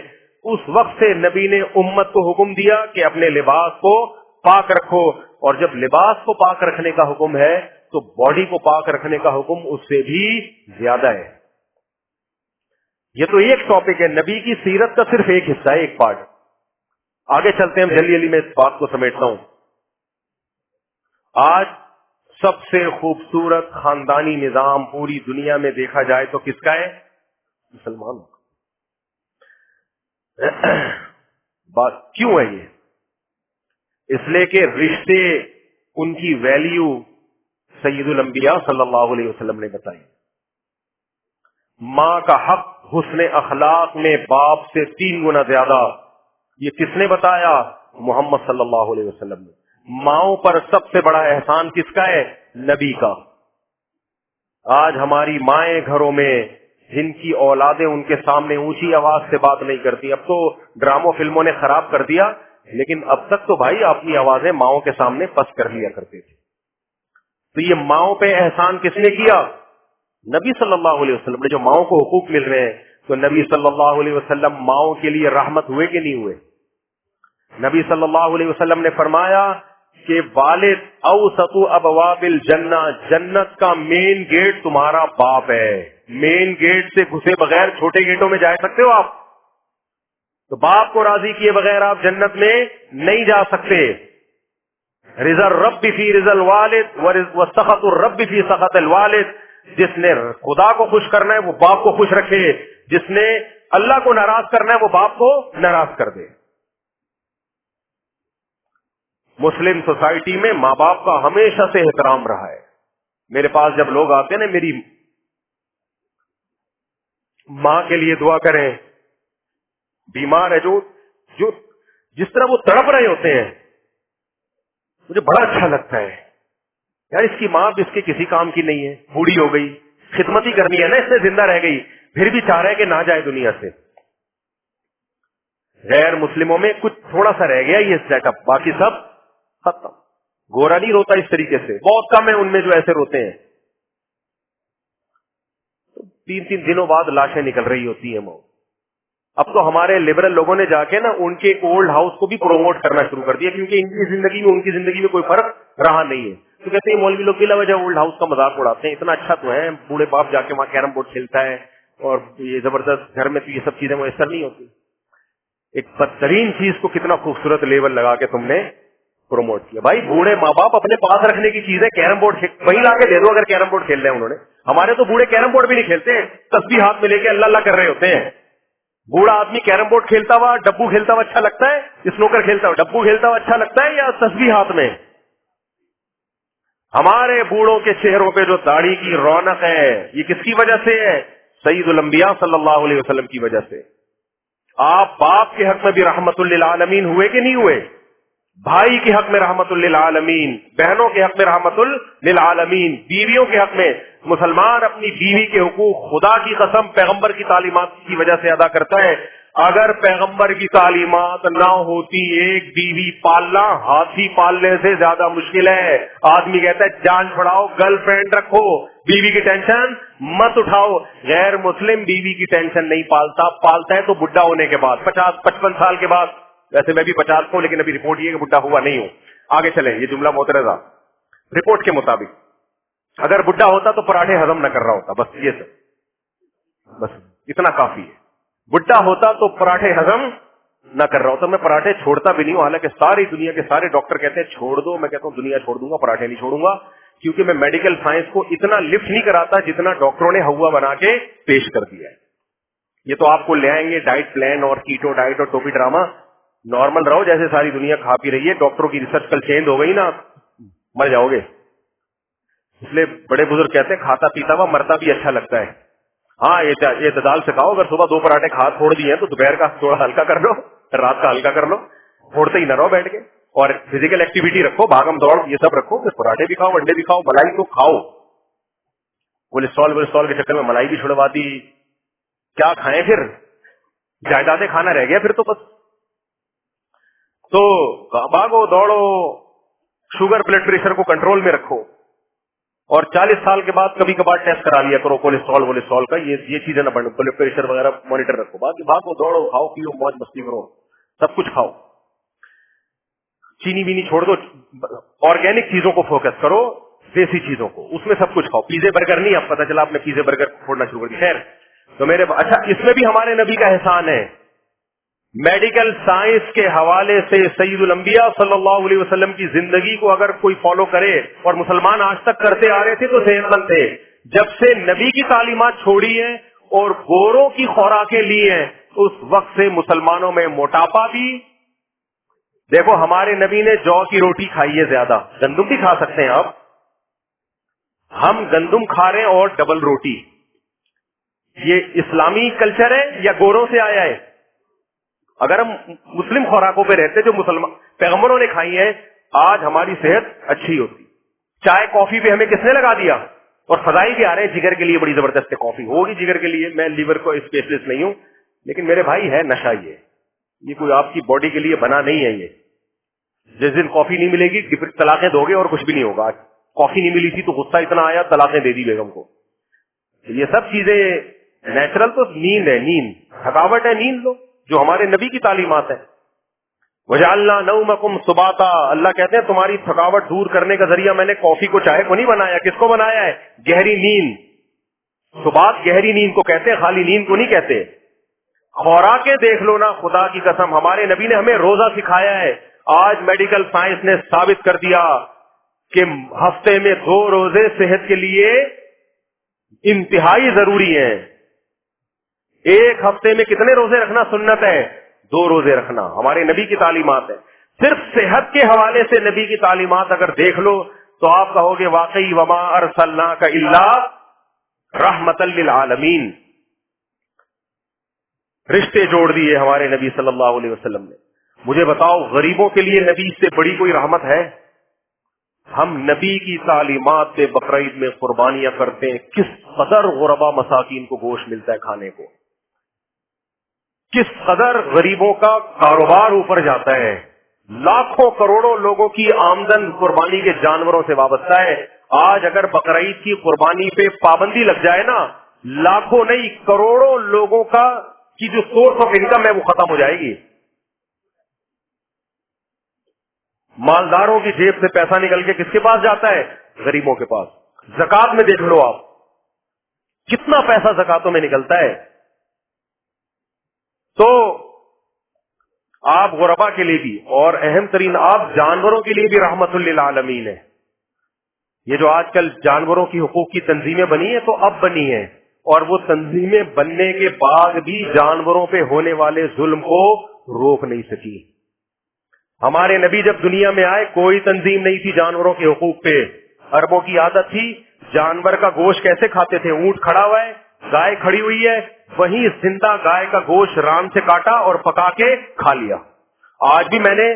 A: اس وقت سے نبی نے امت کو حکم دیا کہ اپنے لباس کو پاک رکھو، اور جب لباس کو پاک رکھنے کا حکم ہے تو باڈی کو پاک رکھنے کا حکم اس سے بھی زیادہ ہے۔ یہ تو ایک ٹاپک ہے، نبی کی سیرت کا صرف ایک حصہ ہے، ایک پارٹ۔ آگے چلتے ہیں، جلدی جلدی میں اس بات کو سمیٹتا ہوں۔ آج سب سے خوبصورت خاندانی نظام پوری دنیا میں دیکھا جائے تو کس کا ہے؟ مسلمان۔ بات کیوں ہے یہ؟ اس لیے کہ رشتے، ان کی ویلیو سید الانبیاء صلی اللہ علیہ وسلم نے بتائی۔ ماں کا حق حسن اخلاق میں باپ سے 3 گنا زیادہ، یہ کس نے بتایا؟ محمد صلی اللہ علیہ وسلم نے۔ ماؤں پر سب سے بڑا احسان کس کا ہے؟ نبی کا۔ آج ہماری مائیں گھروں میں جن کی اولادیں ان کے سامنے اونچی آواز سے بات نہیں کرتی، اب تو ڈراموں فلموں نے خراب کر دیا، لیکن اب تک تو بھائی اپنی آوازیں ماؤں کے سامنے پس کر لیا کرتے تھے۔ تو یہ ماؤں پہ احسان کس نے کیا؟ نبی صلی اللہ علیہ وسلم نے۔ جو ماؤں کو حقوق مل رہے ہیں تو نبی صلی اللہ علیہ وسلم ماؤں کے لیے رحمت ہوئے کہ نہیں ہوئے؟ نبی صلی اللہ علیہ وسلم نے فرمایا کہ والد اوسط ابواب الجنہ، جنت کا مین گیٹ تمہارا باپ ہے۔ مین گیٹ سے گھسے بغیر چھوٹے گیٹوں میں جا سکتے ہو آپ؟ تو باپ کو راضی کیے بغیر آپ جنت میں نہیں جا سکتے۔ رضا الرب فی رضا الوالد وسخط الرب فی سخط الوالد۔ جس نے خدا کو خوش کرنا ہے وہ باپ کو خوش رکھے، جس نے اللہ کو ناراض کرنا ہے وہ باپ کو ناراض کر دے۔ مسلم سوسائٹی میں ماں باپ کا ہمیشہ سے احترام رہا ہے۔ میرے پاس جب لوگ آتے ہیں نا، میری ماں کے لیے دعا کریں، بیمار ہے جو جس طرح وہ تڑپ رہے ہوتے ہیں مجھے بڑا اچھا لگتا ہے، یار اس کی ماں بھی اس کے کسی کام کی نہیں ہے، بوڑھی ہو گئی، خدمت ہی کرنی ہے نا، اس سے زندہ رہ گئی، پھر بھی چاہ رہا ہے کہ نہ جائے دنیا سے۔ غیر مسلموں میں کچھ تھوڑا سا رہ گیا یہ سیٹ اپ، باقی سب ختم۔ گورا نہیں روتا اس طریقے سے، بہت کم ہے ان میں جو ایسے روتے ہیں۔ 3 دنوں بعد لاشیں نکل رہی ہوتی ہیں۔ اب تو ہمارے لبرل لوگوں نے جا کے نا ان کے اولڈ ہاؤس کو بھی پروموٹ کرنا شروع کر دیا، کیونکہ ان کی زندگی میں ان کی زندگی میں کوئی فرق رہا نہیں ہے۔ تو کہتے ہیں مولوی لوگ بلا وجہ اولڈ ہاؤس کا مذاق اڑاتے ہیں، اتنا اچھا تو ہے، بوڑھے باپ جا کے وہاں کیرم بورڈ کھیلتا ہے، اور یہ زبردست گھر میں تو یہ سب چیزیں میسر نہیں ہوتی۔ ایک بدترین چیز کو کتنا خوبصورت لیبل لگا کے تم نے پروموٹ کیا۔ بھائی بوڑھے ماں باپ اپنے پاس رکھنے کی چیز ہے، کیرم بورڈ وہیں لا کے دے دو اگر کیرم بورڈ کھیل رہے ہیں انہوں نے۔ ہمارے تو بوڑھے کیرم بورڈ بھی نہیں کھیلتے، تسبیح ہاتھ میں لے کے اللہ اللہ کر رہے ہوتے ہیں۔ بوڑھا آدمی کیرم بورڈ کھیلتا ہوا، ڈبو کھیلتا ہوا اچھا لگتا ہے؟ اسنوکر کھیلتا ہوا، ڈبو کھیلتا ہوا اچھا لگتا ہے یا تسبیح ہاتھ میں؟ ہمارے بوڑھوں کے چہروں پہ جو داڑھی کی رونق ہے یہ کس کی وجہ سے ہے؟ سید الانبیاء صلی اللہ علیہ وسلم کی وجہ سے۔ آپ باپ کے حق میں بھی رحمت للعالمین ہوئے کہ نہیں ہوئے؟ بھائی کے حق میں رحمت للعالمین، بہنوں کے حق میں رحمت للعالمین، بیویوں کے حق میں۔ مسلمان اپنی بیوی کے حقوق خدا کی قسم پیغمبر کی تعلیمات کی وجہ سے ادا کرتا ہے۔ اگر پیغمبر کی تعلیمات نہ ہوتی، ایک بیوی پالنا ہاتھی پالنے سے زیادہ مشکل ہے۔ آدمی کہتا ہے جان چھڑاؤ، گرل فرینڈ رکھو، بیوی کی ٹینشن مت اٹھاؤ۔ غیر مسلم بیوی کی ٹینشن نہیں پالتا ہے تو بڈھا ہونے کے بعد، 50-55 سال کے بعد۔ ویسے میں بھی 50 ہوں لیکن ابھی رپورٹ یہ کہ بڈھا ہوا نہیں ہوں۔ آگے چلیں، یہ جملہ معترضہ رپورٹ کے مطابق اگر بڈھا ہوتا تو پراٹھے ہضم نہ کر رہا ہوتا، بس یہ سب، بس اتنا کافی ہے۔ بڈھا ہوتا تو پراٹھے ہضم نہ کر رہا ہوتا۔ میں پراٹھے چھوڑتا بھی نہیں ہوں، حالانکہ ساری دنیا کے سارے ڈاکٹر کہتے ہیں چھوڑ دو، میں کہتا ہوں دنیا چھوڑ دوں گا، پراٹھے نہیں چھوڑوں گا، کیونکہ میں میڈیکل سائنس کو اتنا لفٹ نہیں کراتا جتنا ڈاکٹروں نے ہوا بنا کے پیش کر دیا ہے۔ یہ تو آپ کو لے آئیں گے ڈائٹ پلان اور کیٹو ڈائٹ اور ٹوپی ڈرامہ، نارمل رہو جیسے ساری دنیا کھا پی رہی ہے۔ ڈاکٹروں کی ریسرچ کل چینج ہو گئی نا، مر جاؤ گے۔ اس لیے بڑے بزرگ کہتے ہیں کھاتا پیتا ہوا مرتا بھی اچھا لگتا ہے۔ ہاں یہ اعتدال سے کھاؤ، اگر صبح 2 پراٹھے کھا چھوڑ دیے ہیں تو دوپہر کا تھوڑا ہلکا کر لو، رات کا ہلکا کر لو، چھوڑتے ہی نہ رہو بیٹھ کے، اور فزیکل ایکٹیویٹی رکھو، بھاگم دوڑ یہ سب رکھو، پھر پراٹھے بھی کھاؤ، انڈے بھی کھاؤ، ملائی تو کھاؤ۔ کولیسٹرول کے چکر میں ملائی بھی چھڑوا دی، کیا کھائیں پھر؟ جائیدادیں کھانا رہ گیا پھر تو بس۔ تو بھاگو دوڑو، شوگر بلڈ پریشر کو کنٹرول میں رکھو، اور 40 سال کے بعد کبھی کبھار ٹیسٹ کرا لیا کرو کولیسٹرول کا، یہ چیزیں نہ بڑھیں، بلڈ پریشر وغیرہ مانیٹر رکھو، باقی بھاگو دوڑو کھاؤ پیو موج مستی کرو، سب کچھ کھاؤ، چینی وینی چھوڑ دو، آرگینک چیزوں کو فوکس کرو، دیسی چیزوں کو، اس میں سب کچھ کھاؤ، پیزے برگر نہیں، اب پتہ چلا آپ نے پیزے برگر چھوڑنا شروع کر دیا. خیر تو اچھا اس میں بھی ہمارے نبی کا احسان ہے. میڈیکل سائنس کے حوالے سے سید الانبیاء صلی اللہ علیہ وسلم کی زندگی کو اگر کوئی فالو کرے، اور مسلمان آج تک کرتے آ رہے تھے تو صحت مند تھے، جب سے نبی کی تعلیمات چھوڑی ہیں اور گوروں کی خوراکیں لی ہیں اس وقت سے مسلمانوں میں موٹاپا بھی. دیکھو ہمارے نبی نے جو کی روٹی کھائی ہے زیادہ، گندم بھی کھا سکتے ہیں آپ، ہم گندم کھا رہے ہیں اور ڈبل روٹی. یہ اسلامی کلچر ہے یا گوروں سے آیا ہے؟ اگر ہم مسلم خوراکوں پہ رہتے جو مسلمان پیغمبروں نے کھائی ہیں، آج ہماری صحت اچھی ہوتی. چائے کافی پہ ہمیں کس نے لگا دیا؟ اور فضائی بھی آ رہے ہیں جگر کے لیے، بڑی زبردست کافی ہوگی جگر کے لیے، میں لیور کو اسپیشلسٹ نہیں ہوں، لیکن میرے بھائی ہے نشہ، یہ کوئی آپ کی باڈی کے لیے بنا نہیں ہے. یہ جس دن کافی نہیں ملے گی پھر طلاقیں دو گے اور کچھ بھی نہیں ہوگا. آج کافی نہیں ملی تھی تو غصہ اتنا آیا طلاقیں دے دی بیگم کو. یہ سب چیزیں نیچرل تو نیند ہے، نیند تھکاوٹ ہے، نیند لو جو ہمارے نبی کی تعلیمات ہے. وجعلنا نومکم سباتا، اللہ کہتے ہیں تمہاری تھکاوٹ دور کرنے کا ذریعہ میں نے کافی کو چائے کو نہیں بنایا. کس کو بنایا ہے؟ گہری نیند. سبات گہری نیند کو کہتے ہیں، خالی نیند کو نہیں کہتے. خوراکیں دیکھ لو نا، خدا کی قسم ہمارے نبی نے ہمیں روزہ سکھایا ہے. آج میڈیکل سائنس نے ثابت کر دیا کہ ہفتے میں 2 روزے صحت کے لیے انتہائی ضروری ہیں. ایک ہفتے میں کتنے روزے رکھنا سنت ہے؟ 2 روزے رکھنا ہمارے نبی کی تعلیمات ہے. صرف صحت کے حوالے سے نبی کی تعلیمات اگر دیکھ لو تو آپ کہو گے واقعی وما ارسلناک الا رحمتا للعالمین. رشتے جوڑ دیے ہمارے نبی صلی اللہ علیہ وسلم نے. مجھے بتاؤ غریبوں کے لیے نبی سے بڑی کوئی رحمت ہے؟ ہم نبی کی تعلیمات پہ بقرعید میں قربانیاں کرتے ہیں. کس قدر غربا مساکین کو گوشت ملتا ہے کھانے کو، کس قدر غریبوں کا کاروبار اوپر جاتا ہے. لاکھوں کروڑوں لوگوں کی آمدن قربانی کے جانوروں سے وابستہ ہے. آج اگر بقرعید کی قربانی پہ پابندی لگ جائے نا، لاکھوں نہیں کروڑوں لوگوں کی جو سورس آف انکم ہے وہ ختم ہو جائے گی. مالداروں کی جیب سے پیسہ نکل کے کس کے پاس جاتا ہے؟ غریبوں کے پاس. زکات میں دیکھ لو آپ کتنا پیسہ زکاتوں میں نکلتا ہے. تو آپ غربا کے لیے بھی اور اہم ترین آپ جانوروں کے لیے بھی رحمت للعالمین ہے. یہ جو آج کل جانوروں کی حقوق کی تنظیمیں بنی ہیں تو اب بنی ہیں، اور وہ تنظیمیں بننے کے بعد بھی جانوروں پہ ہونے والے ظلم کو روک نہیں سکی. ہمارے نبی جب دنیا میں آئے کوئی تنظیم نہیں تھی جانوروں کے حقوق پہ. عربوں کی عادت تھی جانور کا گوشت کیسے کھاتے تھے؟ اونٹ کھڑا ہوا ہے، گائے کھڑی ہوئی ہے، وہیں زندہ گائے کا گوشت ران سے کاٹا اور پکا کے کھا لیا. آج بھی میں نے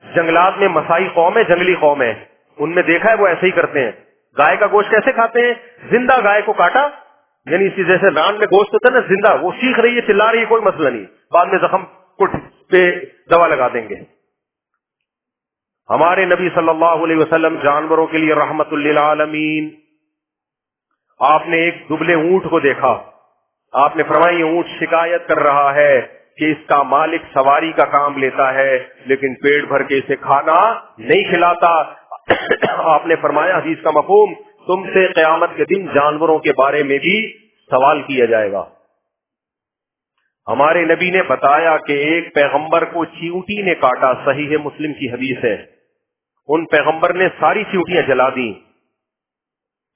A: جنگلات میں مسائی قوم ہے، جنگلی قوم ہے، ان میں دیکھا ہے وہ ایسے ہی کرتے ہیں. گائے کا گوشت کیسے کھاتے ہیں؟ زندہ گائے کو کاٹا، یعنی اسی جیسے ران میں گوشت ہوتا ہے نا زندہ، وہ سیکھ رہی ہے چلا رہی ہے کوئی مسئلہ نہیں، بعد میں زخم پہ دوا لگا دیں گے. ہمارے نبی صلی اللہ علیہ وسلم جانوروں کے لیے رحمت للعالمین. آپ نے ایک دبلے اونٹ کو دیکھا، آپ نے فرمایا یہ اونٹ شکایت کر رہا ہے کہ اس کا مالک سواری کا کام لیتا ہے لیکن پیٹ بھر کے اسے کھانا نہیں کھلاتا. آپ نے فرمایا حدیث کا مفہوم تم سے قیامت کے دن جانوروں کے بارے میں بھی سوال کیا جائے گا. ہمارے نبی نے بتایا کہ ایک پیغمبر کو چیونٹی نے کاٹا، صحیح مسلم کی حدیث ہے. ان پیغمبر نے ساری چیونٹیاں جلا دیں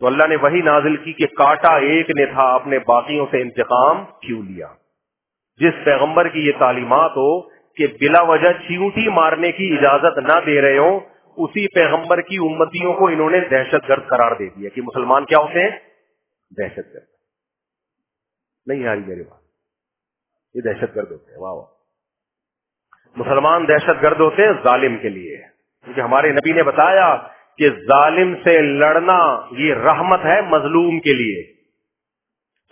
A: تو اللہ نے وہی نازل کی کہ کاٹا ایک نے تھا، آپ نے باقیوں سے انتقام کیوں لیا. جس پیغمبر کی یہ تعلیمات ہو کہ بلا وجہ چیونٹی مارنے کی اجازت نہ دے رہے ہو، اسی پیغمبر کی امتیوں کو انہوں نے دہشت گرد قرار دے دیا کہ مسلمان کیا ہوتے ہیں؟ دہشت گرد. نہیں آ رہی میری بات؟ یہ دہشت گرد ہوتے ہیں. واہ واہ. مسلمان دہشت گرد ہوتے ہیں ظالم کے لیے، کیونکہ ہمارے نبی نے بتایا کہ ظالم سے لڑنا یہ رحمت ہے مظلوم کے لیے.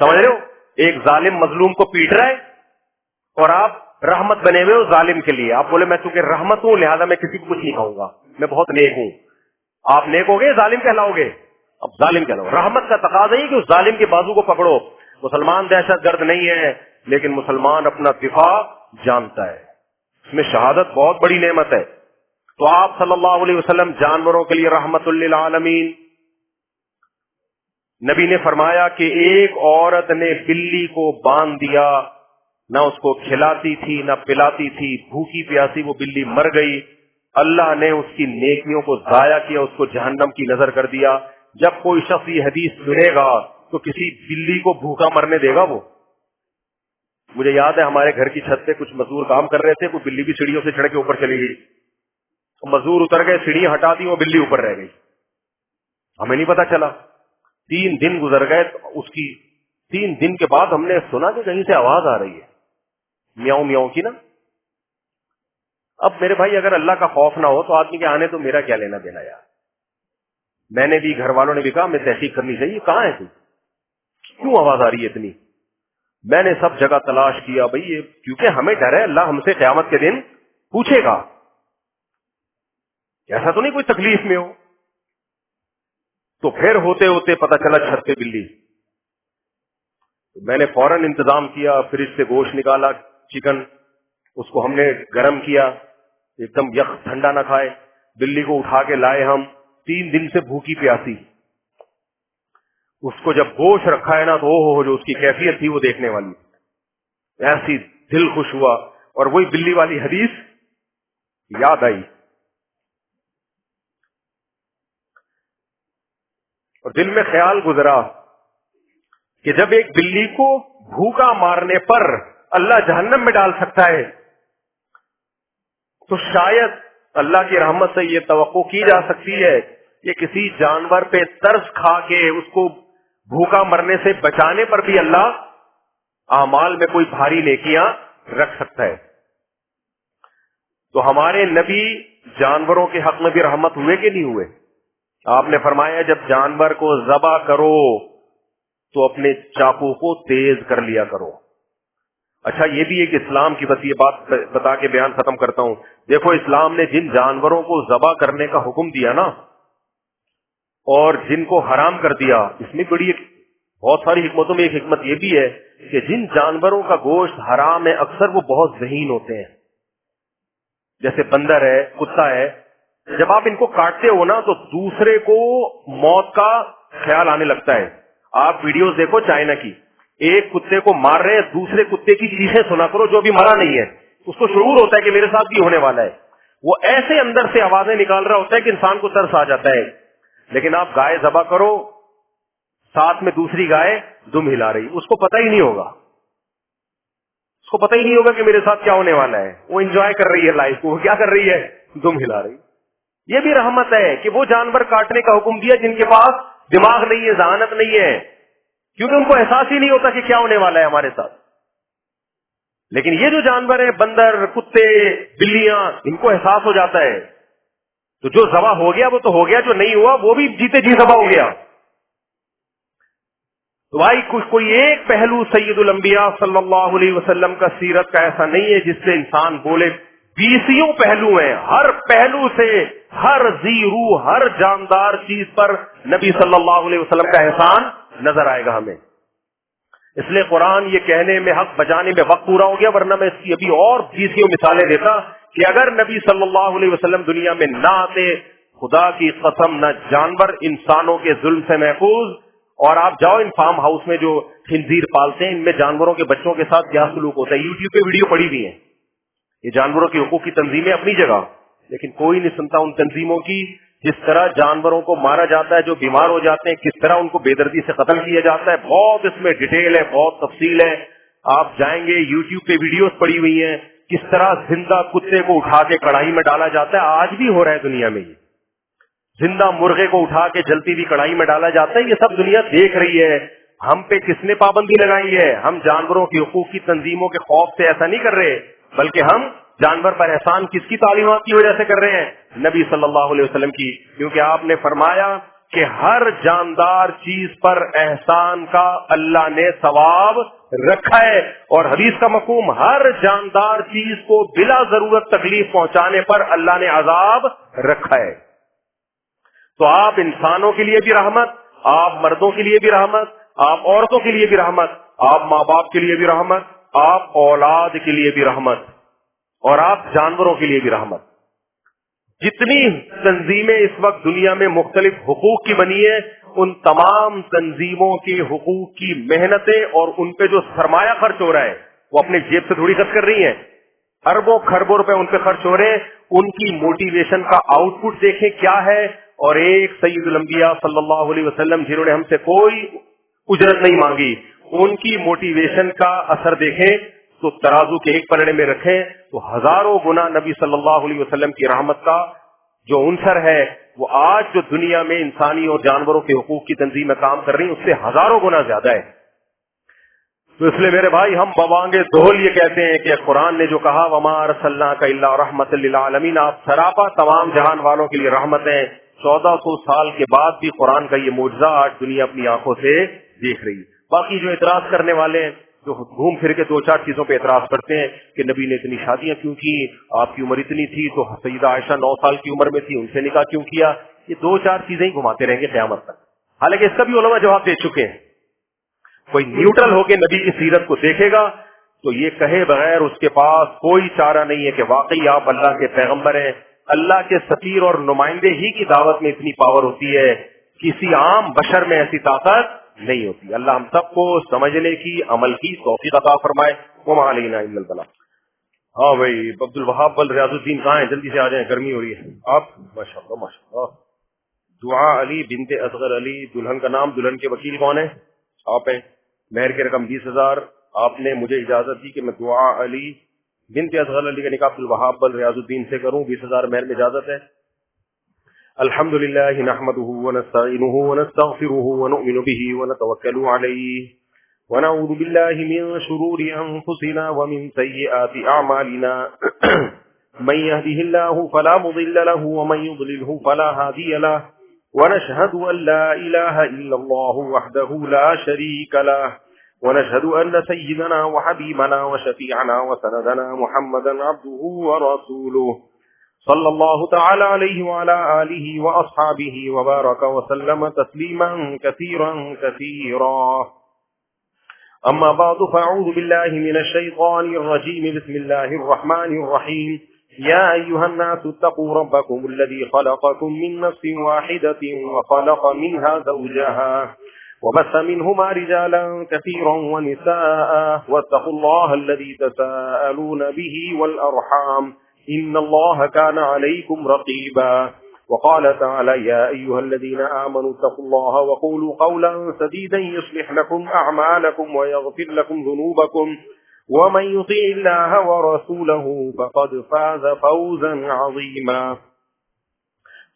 A: سمجھ رہے ہو؟ ایک ظالم مظلوم کو پیٹ رہا ہے اور آپ رحمت بنے ہوئے ہو ظالم کے لیے. آپ بولے میں چونکہ رحمت ہوں لہذا میں کسی کو کچھ نہیں کہوں گا، میں بہت نیک ہوں. آپ نیک ہو گے ظالم کہلاؤ گے؟ اب ظالم کیا نام، رحمت کا تقاضا ہے کہ اس ظالم کے بازو کو پکڑو. مسلمان دہشت گرد نہیں ہے، لیکن مسلمان اپنا دفاع جانتا ہے، اس میں شہادت بہت بڑی نعمت ہے. تو آپ صلی اللہ علیہ وسلم جانوروں کے لیے رحمت للعالمین. نبی نے فرمایا کہ ایک عورت نے بلی کو باندھ دیا، نہ اس کو کھلاتی تھی نہ پلاتی تھی، بھوکی پیاسی وہ بلی مر گئی. اللہ نے اس کی نیکیوں کو ضائع کیا، اس کو جہنم کی نظر کر دیا. جب کوئی شخص یہ حدیث سنے گا تو کسی بلی کو بھوکا مرنے دے گا وہ؟ مجھے یاد ہے ہمارے گھر کی چھت پہ کچھ مزدور کام کر رہے تھے، کوئی بلی بھی سیڑھیوں سے چڑھ کے اوپر چلی گئی. مزدور اتر گئے، سیڑھیاں ہٹا دی، وہ بلی اوپر رہ گئی. ہمیں نہیں پتا چلا. 3 دن گزر گئے. اس کی 3 دن کے بعد ہم نے سنا کہ کہیں سے آواز آ رہی ہے میاؤں میاؤں کی نا. اب میرے بھائی اگر اللہ کا خوف نہ ہو تو آدمی کے آنے تو میرا کیا لینا دینا یار. میں نے بھی، گھر والوں نے بھی کہا ہمیں تحقیق کرنی چاہیے، کہاں ہے تو کیوں آواز آ رہی ہے اتنی. میں نے سب جگہ تلاش کیا بھائی یہ، کیونکہ ہمیں ڈر ہے اللہ ہم سے قیامت کے دن پوچھے گا. ایسا تو نہیں کوئی تکلیف میں ہو. تو پھر ہوتے ہوتے پتہ چلا چھت پہ بلی. میں نے فوراً انتظام کیا، فریج سے گوشت نکالا، چکن، اس کو ہم نے گرم کیا، ایک دم یخ ٹھنڈا نہ کھائے. بلی کو اٹھا کے لائے ہم، 3 دن سے بھوکی پیاسی. اس کو جب گوشت رکھا ہے نا تو اوہ جو اس کی کیفیت تھی وہ دیکھنے والی، ایسی دل خوش ہوا. اور وہی بلی والی حدیث یاد آئی اور دل میں خیال گزرا کہ جب ایک بلی کو بھوکا مارنے پر اللہ جہنم میں ڈال سکتا ہے تو شاید اللہ کی رحمت سے یہ توقع کی جا سکتی ہے کہ کسی جانور پہ ترس کھا کے اس کو بھوکا مرنے سے بچانے پر بھی اللہ اعمال میں کوئی بھاری نیکیاں رکھ سکتا ہے. تو ہمارے نبی جانوروں کے حق میں بھی رحمت ہوئے کہ نہیں ہوئے؟ آپ نے فرمایا جب جانور کو ذبح کرو تو اپنے چاقو کو تیز کر لیا کرو. اچھا یہ بھی ایک اسلام کی بس یہ بات بتا کے بیان ختم کرتا ہوں. دیکھو اسلام نے جن جانوروں کو ذبح کرنے کا حکم دیا نا اور جن کو حرام کر دیا، اس میں بڑی بہت ساری حکمتوں میں ایک حکمت یہ بھی ہے کہ جن جانوروں کا گوشت حرام ہے اکثر وہ بہت ذہین ہوتے ہیں. جیسے بندر ہے، کتا ہے، جب آپ ان کو کاٹتے ہو نا تو دوسرے کو موت کا خیال آنے لگتا ہے. آپ ویڈیوز دیکھو چائنا کی، ایک کتے کو مار رہے ہیں، دوسرے کتے کی چیخیں سنا کرو جو بھی مرا نہیں ہے، اس کو شعور ہوتا ہے کہ میرے ساتھ بھی ہونے والا ہے. وہ ایسے اندر سے آوازیں نکال رہا ہوتا ہے کہ انسان کو ترس آ جاتا ہے. لیکن آپ گائے ذبح کرو، ساتھ میں دوسری گائے دم ہلا رہی، اس کو پتہ ہی نہیں ہوگا، اس کو پتہ ہی نہیں ہوگا کہ میرے ساتھ کیا ہونے والا ہے. وہ انجوائے کر رہی ہے لائف کو. وہ کیا کر رہی ہے؟ دم ہلا رہی. یہ بھی رحمت ہے کہ وہ جانور کاٹنے کا حکم دیا جن کے پاس دماغ نہیں ہے، ذہانت نہیں ہے، کیونکہ ان کو احساس ہی نہیں ہوتا کہ کیا ہونے والا ہے ہمارے ساتھ. لیکن یہ جو جانور ہیں، بندر، کتے، بلیاں، ان کو احساس ہو جاتا ہے. تو جو ذبح ہو گیا وہ تو ہو گیا، جو نہیں ہوا وہ بھی جیتے جی ذبح ہو گیا. تو بھائی کوئی ایک پہلو سید الانبیاء صلی اللہ علیہ وسلم کا سیرت کا ایسا نہیں ہے جس سے انسان بولے. 20 پہلو ہیں، ہر پہلو سے ہر ذی روح، ہر جاندار چیز پر نبی صلی اللہ علیہ وسلم کا احسان نظر آئے گا ہمیں. اس لیے قرآن یہ کہنے میں، حق بجانے میں وقت پورا ہو گیا، ورنہ میں اس کی ابھی اور 20 مثالیں دیتا کہ اگر نبی صلی اللہ علیہ وسلم دنیا میں نہ آتے، خدا کی قسم نہ جانور انسانوں کے ظلم سے محفوظ. اور آپ جاؤ ان فارم ہاؤس میں جو خنزیر پالتے ہیں، ان میں جانوروں کے بچوں کے ساتھ کیا سلوک ہوتا ہے. یوٹیوب پہ ویڈیو پڑی ہوئی ہیں. یہ جانوروں کے حقوق کی تنظیمیں اپنی جگہ، لیکن کوئی نہیں سنتا ان تنظیموں کی. جس طرح جانوروں کو مارا جاتا ہے، جو بیمار ہو جاتے ہیں، کس طرح ان کو بے دردی سے قتل کیا جاتا ہے، بہت اس میں ڈیٹیل ہے، بہت تفصیل ہے. آپ جائیں گے یوٹیوب پہ ویڈیوز پڑی ہوئی ہیں کس طرح زندہ کتے کو اٹھا کے کڑھائی میں ڈالا جاتا ہے. آج بھی ہو رہا ہے دنیا میں. یہ زندہ مرغے کو اٹھا کے جلتی ہوئی کڑھائی میں ڈالا جاتا ہے. یہ سب دنیا دیکھ رہی ہے. ہم پہ کس نے پابندی لگائی ہے؟ ہم جانوروں کے حقوق کی تنظیموں کے خوف سے ایسا نہیں کر رہے، بلکہ ہم جانور پر احسان کس کی تعلیمات کی وجہ سے کر رہے ہیں؟ نبی صلی اللہ علیہ وسلم کی. کیونکہ آپ نے فرمایا کہ ہر جاندار چیز پر احسان کا اللہ نے ثواب رکھا ہے، اور حدیث کا مفہوم ہر جاندار چیز کو بلا ضرورت تکلیف پہنچانے پر اللہ نے عذاب رکھا ہے. تو آپ انسانوں کے لیے بھی رحمت آپ مردوں کے لیے بھی رحمت، آپ عورتوں کے لیے بھی رحمت، آپ ماں باپ کے لیے بھی رحمت، آپ اولاد کے لیے بھی رحمت، اور آپ جانوروں کے لیے بھی رحمت۔ جتنی تنظیمیں اس وقت دنیا میں مختلف حقوق کی بنی ہیں، ان تمام تنظیموں کے حقوق کی محنتیں اور ان پہ جو سرمایہ خرچ ہو رہا ہے وہ اپنے جیب سے تھوڑی خرچ کر رہی ہیں، اربوں خربوں روپے ان پہ خرچ ہو رہے ہیں۔ ان کی موٹیویشن کا آؤٹ پٹ دیکھیں کیا ہے، اور ایک سید الانبیاء صلی اللہ علیہ وسلم جنہوں نے ہم سے کوئی اجرت نہیں مانگی، ان کی موٹیویشن کا اثر دیکھیں تو ترازو کے ایک پلڑے میں رکھیں تو ہزاروں گنا نبی صلی اللہ علیہ وسلم کی رحمت کا جو عنصر ہے وہ آج جو دنیا میں انسانی اور جانوروں کے حقوق کی تنظیمیں کام کر رہی ہیں اس سے ہزاروں گنا زیادہ ہے۔ تو اس لیے میرے بھائی ہم بوانگے دھول یہ کہتے ہیں کہ قرآن نے جو کہا وما ارسلناک الا رحمۃ للعالمین، آپ سراپا تمام جہان والوں کے لیے رحمت ہیں۔ 1400 سال کے بعد بھی قرآن کا یہ معجزہ آج دنیا اپنی آنکھوں سے دیکھ رہی ہے۔ باقی جو اعتراض کرنے والے ہیں، جو گھوم پھر کے 2-4 چیزوں پہ اعتراض کرتے ہیں کہ نبی نے اتنی شادیاں کیوں کی، آپ کی عمر اتنی تھی تو سیدہ عائشہ 9 سال کی عمر میں تھی، ان سے نکاح کیوں کیا، یہ 2-4 چیزیں ہی گھماتے رہیں گے قیامت تک۔ حالانکہ اس کا بھی علماء جواب دے چکے ہیں۔ کوئی نیوٹرل ہو کے نبی کی سیرت کو دیکھے گا تو یہ کہے بغیر اس کے پاس کوئی چارہ نہیں ہے کہ واقعی آپ اللہ کے پیغمبر ہیں۔ اللہ کے سفیر اور نمائندے ہی کی دعوت میں اتنی پاور ہوتی ہے، کسی عام بشر میں ایسی طاقت نہیں ہوتی۔ اللہ ہم سب کو سمجھنے کی، عمل کی توفیق عطا فرمائے۔ وما علینا الا البلاغ۔ ہاں بھائی عبد الوہاب بل ریاض الدین کہاں ہیں؟ جلدی سے آ جائیں، گرمی ہو رہی ہے۔ آپ ماشاءاللہ ماشاءاللہ۔ دعا علی بنت اصغر علی، دلہن کا نام، دلہن کے وکیل کون ہیں؟ آپ ہیں۔ مہر کی رقم 20,000۔ آپ نے مجھے اجازت دی کہ میں دعا علی بنت اصغر علی کا نکاح عبد الوہاب بل ریاض الدین سے کروں، 20,000 مہر میں اجازت ہے؟ الحمد للہ نحمده ونستعینه ونستغفره ونؤمن به ونتوکل علیہ ونعوذ باللہ من شرور انفسنا ومن سیئات اعمالنا من يهده الله فلا مضل له ومن يضلله فلا هادي له ونشهد ان لا اله الا الله وحده لا شريك له ونشهد ان سيدنا وحبيبنا وشفيعنا وسندنا محمدا عبده ورسوله صلی اللہ تعالی علیہ وعلی آلہ واصحابہ وبارک وسلم تسلیما کثیرا کثیرا۔ اما بعد فاعوذ باللہ من الشیطان الرجیم، بسم اللہ الرحمن الرحیم۔ یا ایہا الناس اتقوا ربکم الذی خلقکم من نفس واحدۃ وخلق منها زوجها وبث منهما رجالا كثيرا ونساء واتقوا الله الذي تساءلون به والأرحام إن الله كان عليكم رقيبا وقال تعالى يا أيها الذين آمنوا اتقوا الله وقولوا قولا سديدا يصلح لكم أعمالكم ويغفر لكم ذنوبكم ومن يطع الله ورسوله فقد فاز فوزا عظيما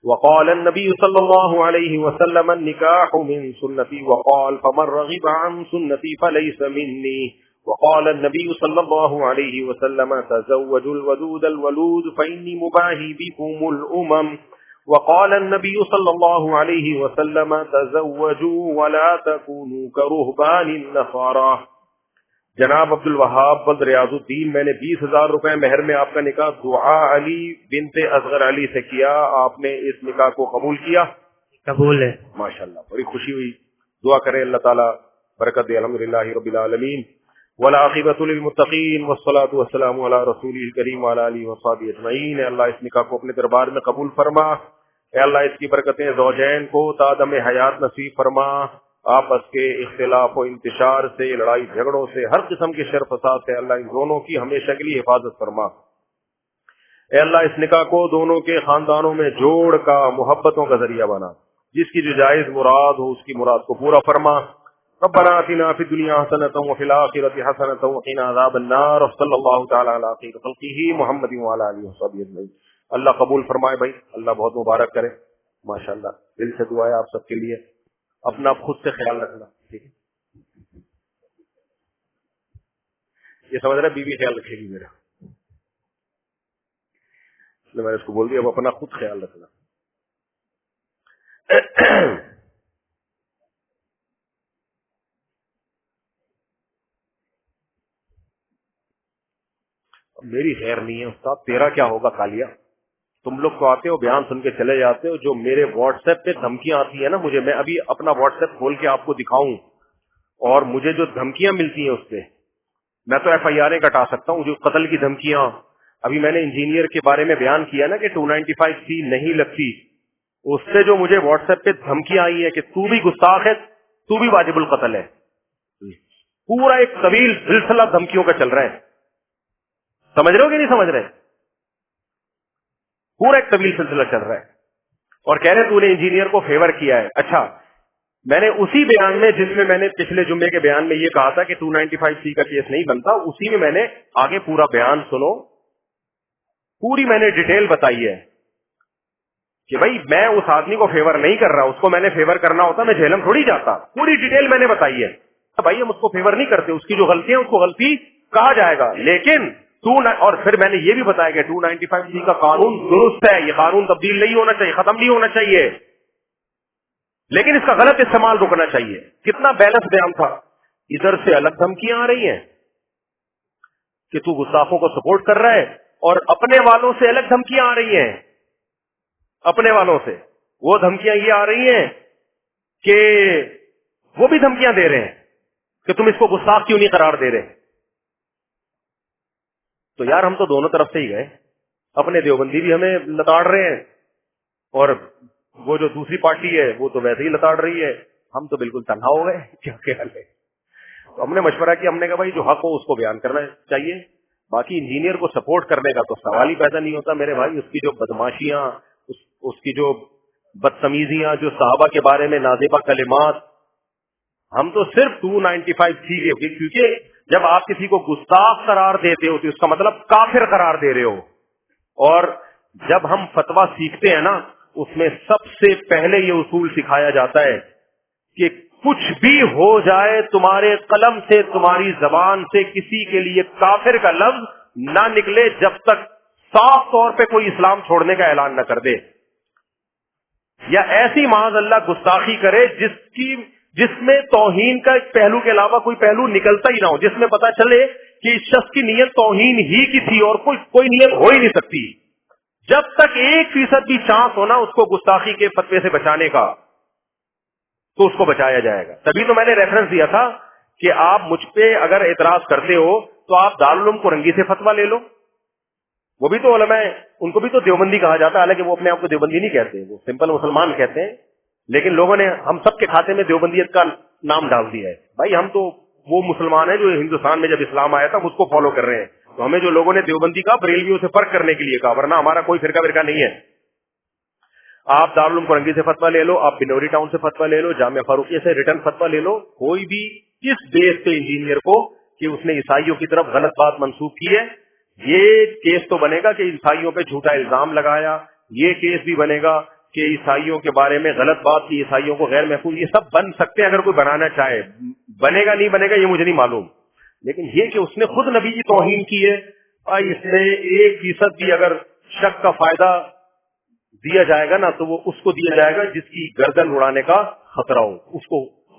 A: وقال النبي صلى الله عليه وسلم النكاح من سنتي وقال فمن رغب عن سنتي فليس مني وقال النبي صلى الله عليه وسلم تزوجوا الودود الولود فإني مباهي بكم الأمم وقال النبي صلى الله عليه وسلم تزوجوا ولا تكونوا كرهبان النصارى۔ جناب عبد الوہاب بل ریاض الدین، میں نے 20,000 روپے مہر میں آپ کا نکاح دعا علی بنت اصغر علی سے کیا، آپ نے اس نکاح کو قبول کیا؟
B: قبول ہے
A: ماشاءاللہ، بڑی خوشی ہوئی۔ دعا کریں اللہ تعالیٰ برکت دے۔ الحمدللہ رب العالمین والعاقبۃ للمتقین والصلاة والسلام علی رسولہ الکریم وعلی آلہ وصحبہ اجمعین۔ اے اللہ اس نکاح کو اپنے دربار میں قبول فرما۔ اے اللہ اس کی برکتیں زوجین کو تادم حیات نصیب فرما، آپس کے اختلاف و انتشار سے، لڑائی جھگڑوں سے، ہر قسم کے شر فساد سے اللہ ان دونوں کی ہمیشہ کے لیے حفاظت فرما۔ اے اللہ اس نکاح کو دونوں کے خاندانوں میں جوڑ کا، محبتوں کا ذریعہ بنا، جس کی جو جائز مراد ہو اس کی مراد کو پورا فرما۔ ربنا آتنا فی الدنیا حسنۃ وفی الآخرۃ حسنۃ وقنا عذاب النار، صلی اللہ تعالی علی خیر خلقہ محمد وعلی آلہ وصحبہ اجمعین۔ اللہ قبول فرمائے بھائی، اللہ بہت مبارک کرے۔ ماشاءاللہ دل سے دعا ہے آپ سب کے لیے۔ اپنا خود سے خیال رکھنا، ٹھیک ہے؟ یہ سمجھ رہے بیوی خیال رکھے گی میرا، اس لیے میں نے اس کو بول دیا اب اپنا خود خیال رکھنا۔ میری خیر نہیں ہے استاد، تیرا کیا ہوگا کالیا؟ تم لوگ تو آتے ہو بیان سن کے چلے جاتے ہو. جو میرے واٹس ایپ پہ دھمکیاں آتی ہیں نا مجھے, میں ابھی اپنا واٹس ایپ کھول کے آپ کو دکھاؤں, اور مجھے جو دھمکیاں ملتی ہیں اس پہ, میں تو ایف آئی آر کٹا سکتا ہوں. جو قتل کی دھمکیاں, ابھی میں نے انجینئر کے بارے میں بیان کیا نا کہ 295C نہیں لگتی, اس سے جو مجھے واٹس ایپ پہ دھمکیاں آئی ہے کہ تو بھی گستاخ ہے, تو بھی واجب القتل ہے. پورا ایک طویل سلسلہ دھمکیوں کا چل رہا ہے. سمجھ رہے ہو کہ نہیں سمجھ رہے؟ پورا ایک طویل سلسلہ چل رہا ہے. اور کہہ رہے تو نے انجینئر کو فیور کیا ہے. اچھا, میں نے اسی بیان میں, جس میں میں نے پچھلے جمعے کے بیان میں یہ کہا تھا کہ 295C کا کیس نہیں بنتا, اسی میں نے آگے پورا بیان سنو, پوری میں نے ڈیٹیل بتائی ہے کہ بھائی میں اس آدمی کو فیور نہیں کر رہا, اس کو میں نے فیور کرنا ہوتا میں جہلم تھوڑی جاتا. پوری ڈیٹیل میں نے بتائی ہے. بھائی ہم اس کو فیور نہیں کرتے, اس کی جو غلطی ہے اس کو غلطی کہا جائے گا, لیکن اور پھر میں نے یہ بھی بتایا کہ 295C کا قانون درست ہے, یہ قانون تبدیل نہیں ہونا چاہیے, ختم نہیں ہونا چاہیے, لیکن اس کا غلط استعمال رکنا چاہیے. کتنا بیلنس بیان تھا. ادھر سے الگ دھمکیاں آ رہی ہیں کہ تو گستاخوں کو سپورٹ کر رہا ہے, اور اپنے والوں سے الگ دھمکیاں آ رہی ہیں. اپنے والوں سے وہ دھمکیاں یہ آ رہی ہیں کہ وہ بھی دھمکیاں دے رہے ہیں کہ تم اس کو گستاخ کیوں نہیں قرار دے رہے. تو یار ہم تو دونوں طرف سے ہی گئے. اپنے دیوبندی بھی ہمیں لتاڑ رہے ہیں, اور وہ جو دوسری پارٹی ہے وہ تو ویسے ہی لتاڑ رہی ہے. ہم تو بالکل تنہا ہو گئے. کیا خیال ہے؟ تو ہم نے مشورہ کیا, ہم نے کہا بھائی جو حق ہو اس کو بیان کرنا چاہیے, باقی انجینئر کو سپورٹ کرنے کا تو سوال ہی پیدا نہیں ہوتا میرے بھائی. اس کی جو بدماشیاں, اس کی جو بدتمیزیاں, جو صحابہ کے بارے میں نازیبہ کلمات, ہم تو صرف 295C کے, کیونکہ جب آپ کسی کو گستاخ قرار دیتے ہو تو اس کا مطلب کافر قرار دے رہے ہو. اور جب ہم فتویٰ سیکھتے ہیں نا, اس میں سب سے پہلے یہ اصول سکھایا جاتا ہے کہ کچھ بھی ہو جائے تمہارے قلم سے, تمہاری زبان سے کسی کے لیے کافر کا لفظ نہ نکلے جب تک صاف طور پہ کوئی اسلام چھوڑنے کا اعلان نہ کر دے, یا ایسی معاذ اللہ گستاخی کرے جس میں توہین کا ایک پہلو کے علاوہ کوئی پہلو نکلتا ہی نہ ہو, جس میں پتا چلے کہ اس شخص کی نیت توہین ہی کی تھی اور کوئی نیت ہو ہی نہیں سکتی. جب تک 1% بھی چانس ہونا اس کو گستاخی کے فتوے سے بچانے کا, تو اس کو بچایا جائے گا. تبھی تو میں نے ریفرنس دیا تھا کہ آپ مجھ پہ اگر اعتراض کرتے ہو تو آپ دارالعلوم کرنگی سے فتویٰ لے لو. وہ بھی تو علماء, ان کو بھی تو دیوبندی کہا جاتا ہے, حالانکہ وہ اپنے آپ کو دیوبندی نہیں کہتے, وہ سمپل مسلمان کہتے ہیں, لیکن لوگوں نے ہم سب کے کھاتے میں دیوبندیت کا نام ڈال دیا ہے. بھائی ہم تو وہ مسلمان ہیں جو ہندوستان میں جب اسلام آیا تھا اس کو فالو کر رہے ہیں, تو ہمیں جو لوگوں نے دیوبندی کا بریلویوں سے فرق کرنے کے لیے کہا, ورنہ ہمارا کوئی فرقہ نہیں ہے. آپ دارالعلوم کرنگی سے فتویٰ لے لو, آپ بنوری ٹاؤن سے فتویٰ لے لو, جامعہ فاروقیہ سے ریٹرن فتویٰ لے لو, کوئی بھی کس بیس پہ انجینئر کو کہ اس نے عیسائیوں کی طرف غلط بات منسوخ کی ہے, یہ کیس تو بنے گا کہ عیسائیوں پہ جھوٹا الزام لگایا, یہ کیس بھی بنے گا کہ عیسائیوں کے بارے میں غلط بات کی, عیسائیوں کو غیر محفوظ, یہ سب بن سکتے ہیں اگر کوئی بنانا چاہے. بنے گا نہیں بنے گا یہ مجھے نہیں معلوم, لیکن یہ کہ اس نے خود نبی کی توہین کی ہے, اس میں 1% بھی اگر شک کا فائدہ دیا جائے گا نا تو وہ اس کو دیا جائے گا جس کی گردن اڑانے کا خطرہ ہو,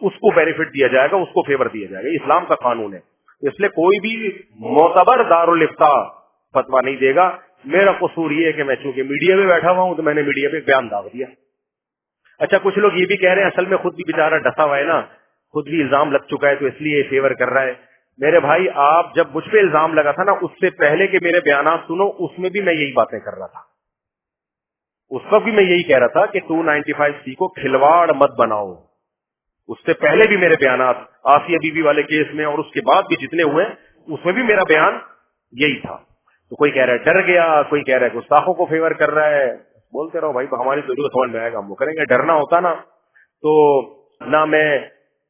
A: اس کو بینیفٹ دیا جائے گا, اس کو فیور دیا جائے گا. یہ اسلام کا قانون ہے, اس لیے کوئی بھی معتبر دارالفتاء فتویٰ نہیں دے گا. میرا قصور یہ ہے کہ میں چونکہ میڈیا میں بیٹھا ہوا ہوں تو میں نے میڈیا پہ بیان داغ دیا. اچھا کچھ لوگ یہ بھی کہہ رہے ہیں اصل میں خود بھی بیچارہ ڈسا ہوا ہے نا, خود بھی الزام لگ چکا ہے تو اس لیے فیور کر رہا ہے. میرے بھائی آپ جب مجھ پہ الزام لگا تھا نا, اس سے پہلے کہ میرے بیانات سنو, اس میں بھی میں یہی باتیں کر رہا تھا. اس وقت بھی میں یہی کہہ رہا تھا کہ 295C کو کھلواڑ مت بناؤ. اس سے پہلے بھی میرے بیانات آسیہ بی بی والے کیس میں اور اس کے بعد بھی جتنے ہوئے اس میں بھی میرا بیان یہی تھا. تو کوئی کہہ رہا ہے ڈر گیا, کوئی کہہ رہا ہے گستاخوں کو فیور کر رہا ہے. بولتے رہو بھائی, ہماری ضرورت سمجھ میں آئے گا ہم وہ کریں گے. ڈرنا ہوتا نا تو نہ میں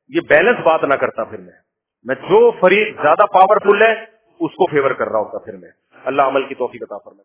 A: یہ بیلنس بات نہ کرتا, پھر میں جو فریق زیادہ پاورفل ہے اس کو فیور کر رہا ہوتا. پھر میں اللہ عمل کی توفیق عطا فرمائے.